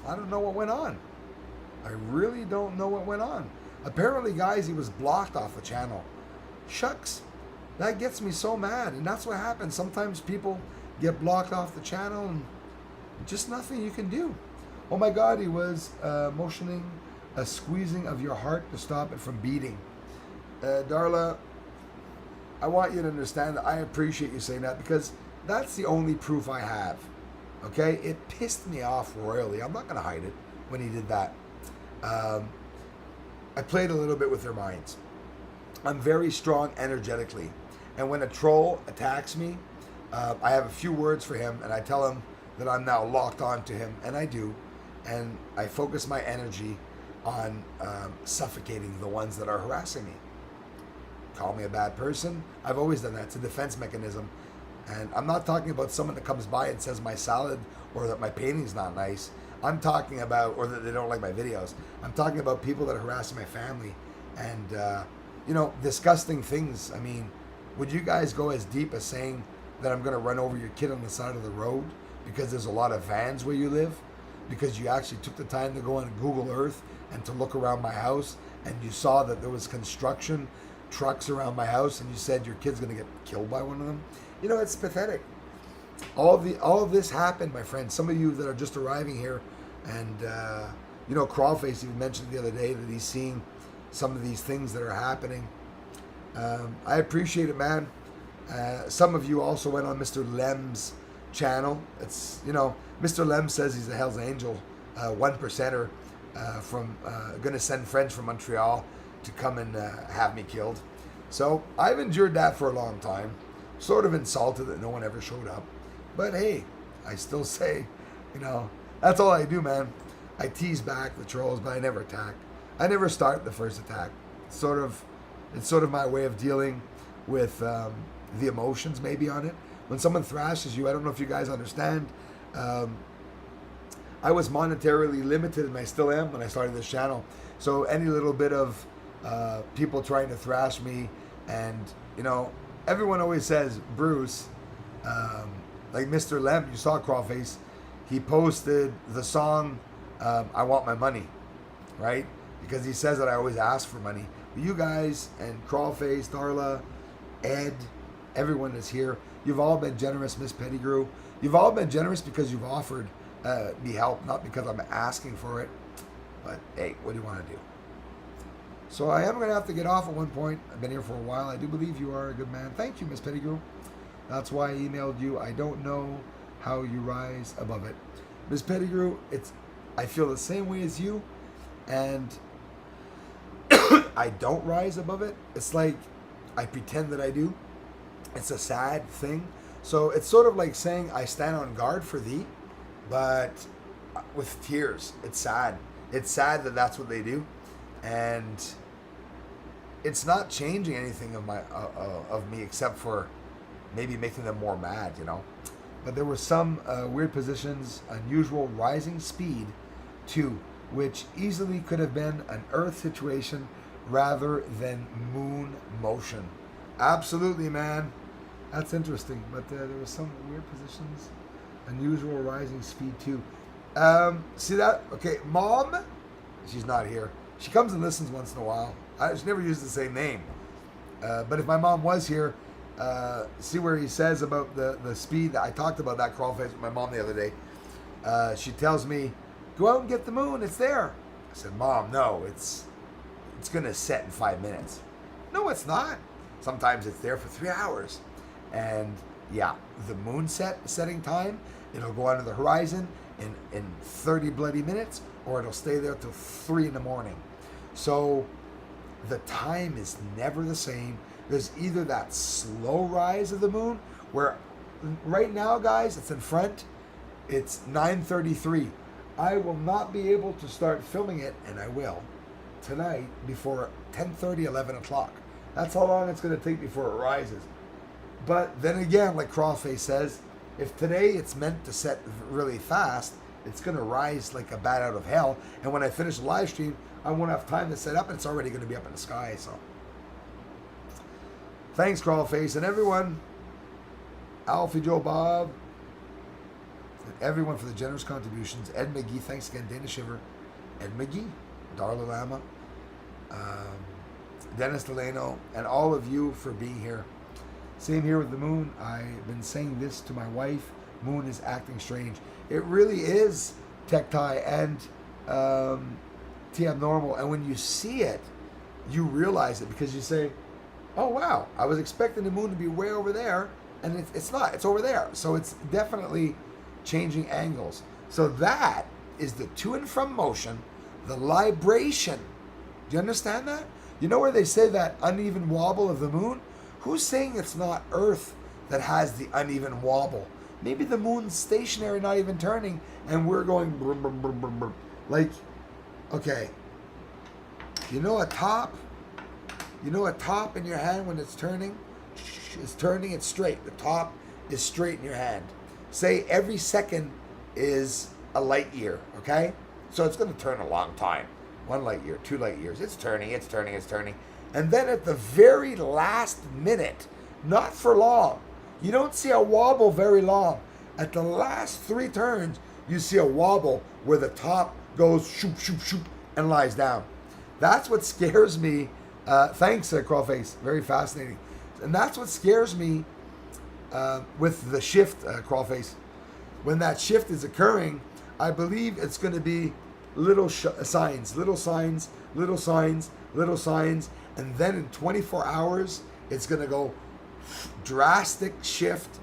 I don't know what went on. I really don't know what went on. Apparently, guys, he was blocked off the channel. Shucks. That gets me so mad. And that's what happens. Sometimes people get blocked off the channel and just nothing you can do. Oh my God, he was motioning a squeezing of your heart to stop it from beating. Darla, I want you to understand that I appreciate you saying that, because that's the only proof I have. Okay? It pissed me off royally. I'm not going to hide it when he did that. I played a little bit with their minds. I'm very strong energetically. And when a troll attacks me, I have a few words for him, and I tell him that I'm now locked on to him, and I do. And I focus my energy on suffocating the ones that are harassing me. Call me a bad person. I've always done that. It's a defense mechanism. And I'm not talking about someone that comes by and says my salad or that my painting's not nice. I'm talking about, or that they don't like my videos. I'm talking about people that are harassing my family and, disgusting things. I mean, would you guys go as deep as saying that I'm going to run over your kid on the side of the road because there's a lot of vans where you live? Because you actually took the time to go on Google Earth and to look around my house, and you saw that there was construction trucks around my house, and you said your kid's going to get killed by one of them. It's pathetic. All of this happened, my friends. Some of you that are just arriving here, and Crawlface even mentioned the other day that he's seeing some of these things that are happening. I appreciate it, man. Some of you also went on Mr. Lem's channel. It's Mr. Lem says he's a Hell's Angel, 1%er from going to send friends from Montreal to come and have me killed. So I've endured that for a long time. Sort of insulted that no one ever showed up. But hey, I still say, that's all I do, man. I tease back the trolls, but I never attack. I never start the first attack. It's sort of my way of dealing with the emotions maybe on it. When someone thrashes you, I don't know if you guys understand, I was monetarily limited, and I still am when I started this channel. So any little bit of people trying to thrash me, and everyone always says, Bruce, like Mr. Lem, you saw Crawface, he posted the song, I Want My Money, right? Because he says that I always ask for money. But you guys and Crawface, Darla, Ed, everyone is here. You've all been generous, Miss Pettigrew. You've all been generous because you've offered me help, not because I'm asking for it. But hey, what do you want to do? So I am going to have to get off at one point. I've been here for a while. I do believe you are a good man. Thank you, Miss Pettigrew. That's why I emailed you. I don't know how you rise above it. Miss Pettigrew, I feel the same way as you, and I don't rise above it. It's like I pretend that I do. It's a sad thing. So it's sort of like saying I stand on guard for thee, but with tears. It's sad. It's sad that that's what they do. And it's not changing anything of me except for maybe making them more mad, But there were some weird positions, unusual rising speed too, which easily could have been an Earth situation rather than moon motion. Absolutely, man. That's interesting. But there were some weird positions, unusual rising speed too. See that? Okay, Mom. She's not here. She comes and listens once in a while. She never uses the same name. But if my mom was here, see where he says about the speed. I talked about that Crawlface with my mom the other day. She tells me, go out and get the moon. It's there. I said, Mom, no, it's going to set in 5 minutes. No, it's not. Sometimes it's there for 3 hours. And yeah, the moon setting time, it'll go under the horizon in 30 bloody minutes, or it'll stay there till 3 in the morning. So the time is never the same. There's either that slow rise of the moon, where right now, guys, it's in front. It's 9:33. I will not be able to start filming it, and I will, tonight before 10:30, 11 o'clock. That's how long it's going to take before it rises. But then again, like Crawlface says, if today it's meant to set really fast, it's going to rise like a bat out of hell. And when I finish the live stream, I won't have time to set up, and it's already going to be up in the sky. So thanks, Crawlface, and everyone. Alfie Joe Bob. And everyone for the generous contributions. Ed McGee, thanks again. Dana Shiver. Ed McGee. Darla Lama, Dennis Delano, and all of you for being here. Same here with the moon. I've been saying this to my wife. Moon is acting strange. It really is, Tektai and T Abnormal. And when you see it, you realize it because you say, oh, wow, I was expecting the moon to be way over there, and it's not. It's over there. So it's definitely changing angles. So that is the to and from motion, the libration. Do you understand that? You know where they say that uneven wobble of the moon? Who's saying it's not Earth that has the uneven wobble? Maybe the moon's stationary, not even turning, and we're going brr, brr, brr, brr, brr. Like, okay, you know a top in your hand when it's turning? It's turning, it's straight. The top is straight in your hand. Say every second is a light year, okay? So it's going to turn a long time. 1 light year, 2 light years. It's turning, it's turning, it's turning. And then at the very last minute, not for long, you don't see a wobble very long. At the last 3 turns, you see a wobble where the top goes shoop, shoop, shoop, and lies down. That's what scares me. Thanks, Crawface. Very fascinating. And that's what scares me with the shift, Crawface. When that shift is occurring, I believe it's going to be little signs, little signs, little signs, little signs. And then in 24 hours, it's going to go drastic shift,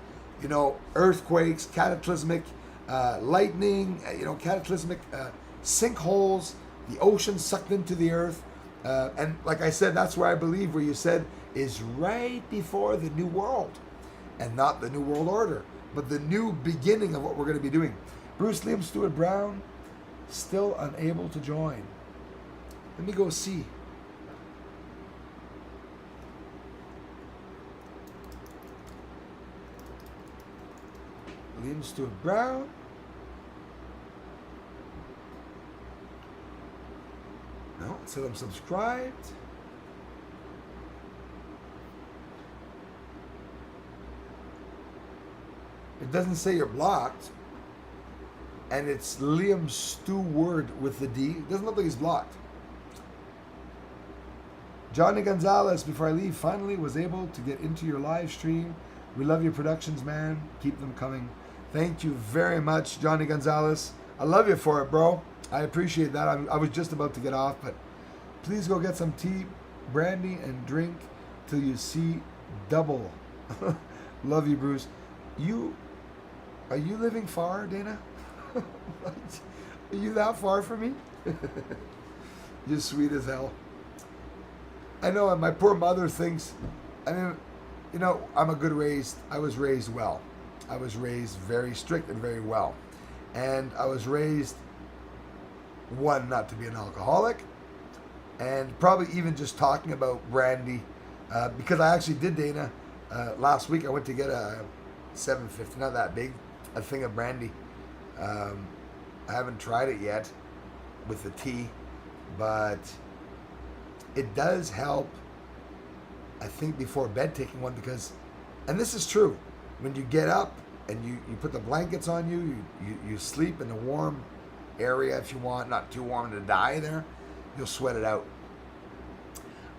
earthquakes, cataclysmic lightning, cataclysmic sinkholes, the ocean sucked into the earth. And like I said, that's where I believe where you said is right before the new world, and not the new world order, but the new beginning of what we're going to be doing. Bruce Liam Stewart Brown, still unable to join. Let me go see. Liam Stewart Brown. No, it said I'm subscribed. It doesn't say you're blocked. And it's Liam Stewart with the D. It doesn't look like he's blocked. Johnny Gonzalez, before I leave, finally was able to get into your live stream. We love your productions, man. Keep them coming. Thank you very much, Johnny Gonzalez. I love you for it, bro. I appreciate that. I was just about to get off, but please go get some tea, brandy, and drink till you see double. Love you, Bruce. Are you living far, Dana? Are you that far from me? You're sweet as hell. I know, and my poor mother thinks, I'm a good raised, I was raised well. I was raised very strict and very well. And I was raised, one, not to be an alcoholic, and probably even just talking about brandy, because I actually did, Dana, last week I went to get a 750, not that big, a thing of brandy. I haven't tried it yet with the tea, but it does help, I think, before bed taking one, because, and this is true, when you get up and you put the blankets on you sleep in a warm area if you want, not too warm to die there, you'll sweat it out.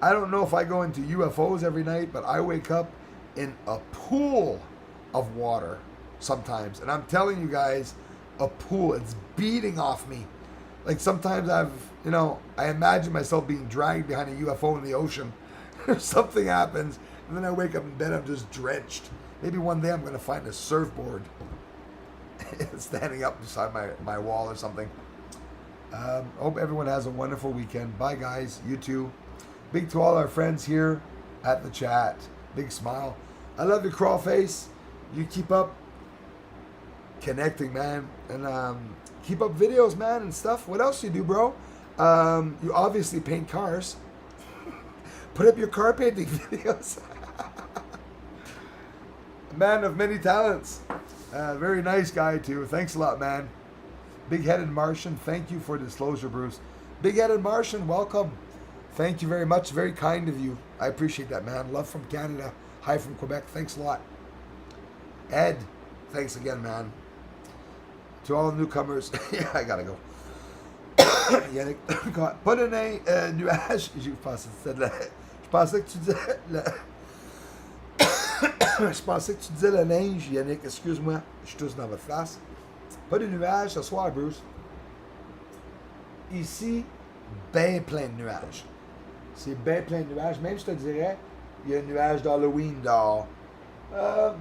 I don't know if I go into UFOs every night, but I wake up in a pool of water sometimes. And I'm telling you guys, a pool, it's beating off me. Like sometimes I imagine myself being dragged behind a UFO in the ocean. Something happens, and then I wake up in bed, I'm just drenched. Maybe one day I'm going to find a surfboard standing up beside my wall or something. Hope everyone has a wonderful weekend. Bye, guys. You too. Big to all our friends here at the chat. Big smile. I love you, Crawface. You keep up connecting, man. And keep up videos, man, and stuff. What else you do, bro? You obviously paint cars. Put up your car painting videos. Man of many talents. Very nice guy, too. Thanks a lot, man. Big-headed Martian, thank you for disclosure, Bruce. Big-headed Martian, welcome. Thank you very much. Very kind of you. I appreciate that, man. Love from Canada. Hi from Quebec. Thanks a lot. Ed, thanks again, man. To all the newcomers. Yeah, I gotta go. Yannick, pas de nuage. Je pensais que tu disais je pensais que tu disais la neige, Yannick. Excuse-moi, je tousse dans votre face. Pas de nuages ce soir, Bruce. Ici, ben plein de nuages. C'est bien plein de nuages. Même, je te dirais, il y a un nuage d'Halloween dehors.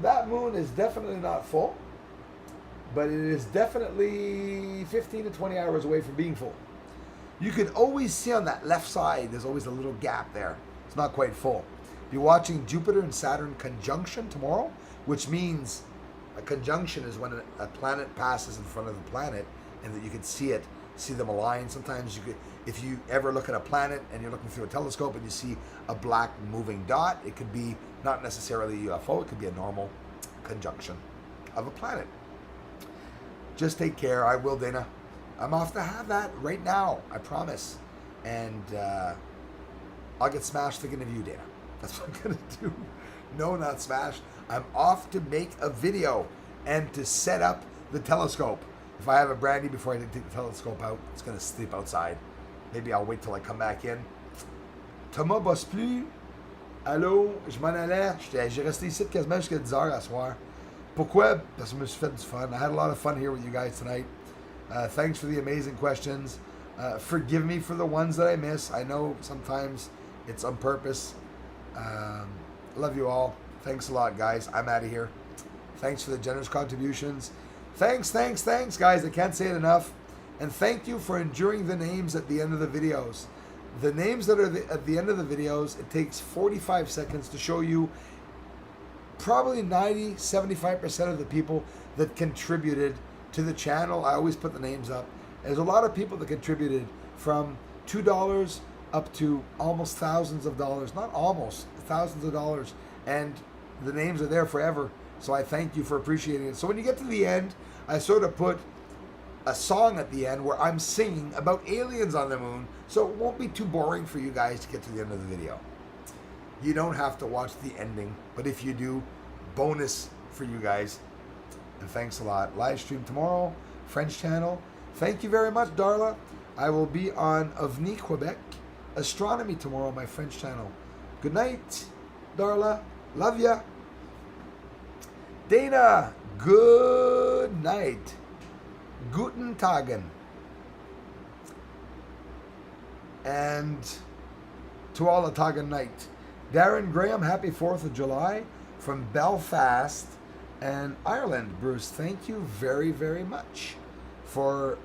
That moon is definitely not full, but it is definitely 15 to 20 hours away from being full. You can always see on that left side, there's always a little gap there. It's not quite full. You're watching Jupiter and Saturn conjunction tomorrow, which means a conjunction is when a planet passes in front of the planet and that you can see it, see them align. Sometimes you could, if you ever look at a planet and you're looking through a telescope and you see a black moving dot, it could be not necessarily a UFO, it could be a normal conjunction of a planet. Just take care. I will, Dana. I'm off to have that right now, I promise. And I'll get smashed thinking of you, Dana. That's what I'm going to do. No, not smashed. I'm off to make a video and to set up the telescope. If I have a brandy before I take the telescope out, it's going to sleep outside. Maybe I'll wait till I come back in. Thomas bosse plus. Allô, je m'en allais. J'ai resté ici quasiment jusqu'à 10 heures à soir. Pourquoi? Parce que je me suis fait du fun. I had a lot of fun here with you guys tonight. Thanks for the amazing questions. Forgive me for the ones that I miss. I know sometimes it's on purpose. Love you all. Thanks a lot, guys. I'm out of here. Thanks for the generous contributions. Thanks, guys. I can't say it enough. And thank you for enduring the names at the end of the videos. The names that are at the end of the videos, it takes 45 seconds to show you probably 90-75% of the people that contributed to the channel. I always put the names up. There's a lot of people that contributed from $2 up to almost thousands of dollars. Not almost, thousands of dollars. And the names are there forever. So I thank you for appreciating it. So when you get to the end, I sort of put a song at the end where I'm singing about aliens on the moon. So it won't be too boring for you guys to get to the end of the video. You don't have to watch the ending, but if you do, bonus for you guys. And thanks a lot. Live stream tomorrow, French channel. Thank you very much, Darla. I will be on Avenue Quebec Astronomy tomorrow, my French channel. Good night, Darla. Love ya. Dana, good night. Guten Tagen. And to all a Tagen night. Darren Graham, happy 4th of July from Belfast and Ireland. Bruce, thank you very, very much for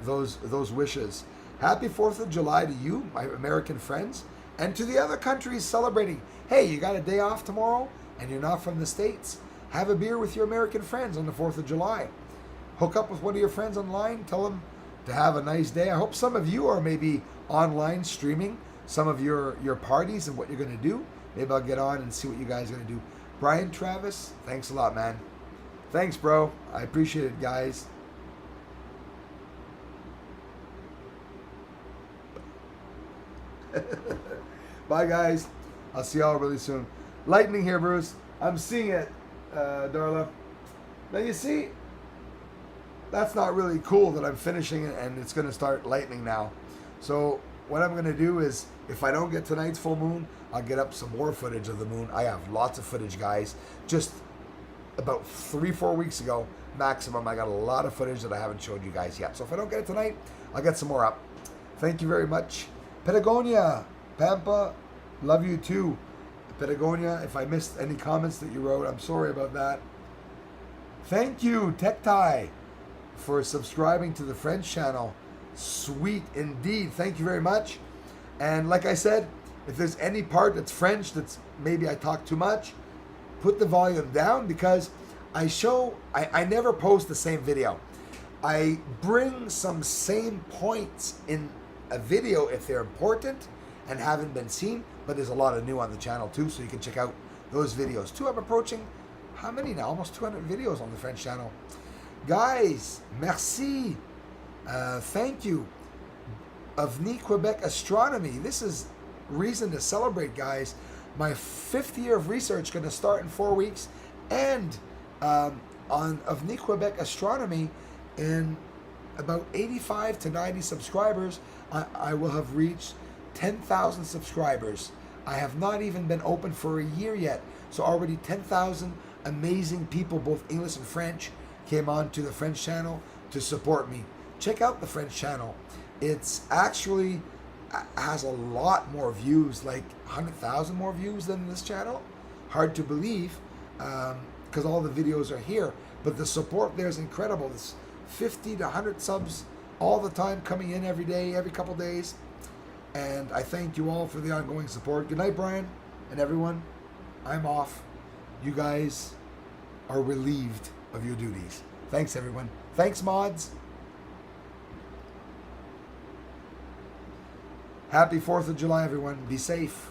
those wishes. Happy 4th of July to you, my American friends, and to the other countries celebrating. Hey, you got a day off tomorrow and you're not from the States. Have a beer with your American friends on the 4th of July. Hook up with one of your friends online. Tell them to have a nice day. I hope some of you are maybe online streaming some of your parties and what you're going to do. Maybe I'll get on and see what you guys are going to do. Brian Travis, thanks a lot, man. Thanks, bro. I appreciate it, guys. Bye, guys. I'll see y'all really soon. Lightning here, Bruce. I'm seeing it, Darla. Now, you see, that's not really cool that I'm finishing it and it's going to start lightning now. So what I'm going to do is, if I don't get tonight's full moon, I'll get up some more footage of the moon. I have lots of footage, guys. Just about 3-4 weeks ago, maximum, I got a lot of footage that I haven't showed you guys yet. So if I don't get it tonight, I'll get some more up. Thank you very much. Patagonia, Pampa, love you too. Patagonia, if I missed any comments that you wrote, I'm sorry about that. Thank you, Tech Tie, for subscribing to the French channel. Sweet indeed. Thank you very much. And like I said, if there's any part that's French that's maybe I talk too much, put the volume down, because I never post the same video. I bring some same points in a video if they're important and haven't been seen, but there's a lot of new on the channel too, so you can check out those videos too. I'm approaching, how many now? Almost 200 videos on the French channel. Guys, merci. Thank you. Avenue Quebec Astronomy. This is reason to celebrate, guys. My 5th year of research going to start in 4 weeks, and on Avenue Quebec Astronomy in about 85 to 90 subscribers, I will have reached 10,000 subscribers. I have not even been open for a year yet, so already 10,000 amazing people, both English and French, came on to the French channel to support me. Check out the French channel. It's actually has a lot more views, like 100,000 more views than this channel. Hard to believe, because all the videos are here, but the support there is incredible. It's 50 to 100 subs all the time, coming in every day, every couple days. And I thank you all for the ongoing support. Good night, Brian, and everyone. I'm off. You guys are relieved of your duties. Thanks, everyone. Thanks, mods. Happy 4th of July, everyone. Be safe.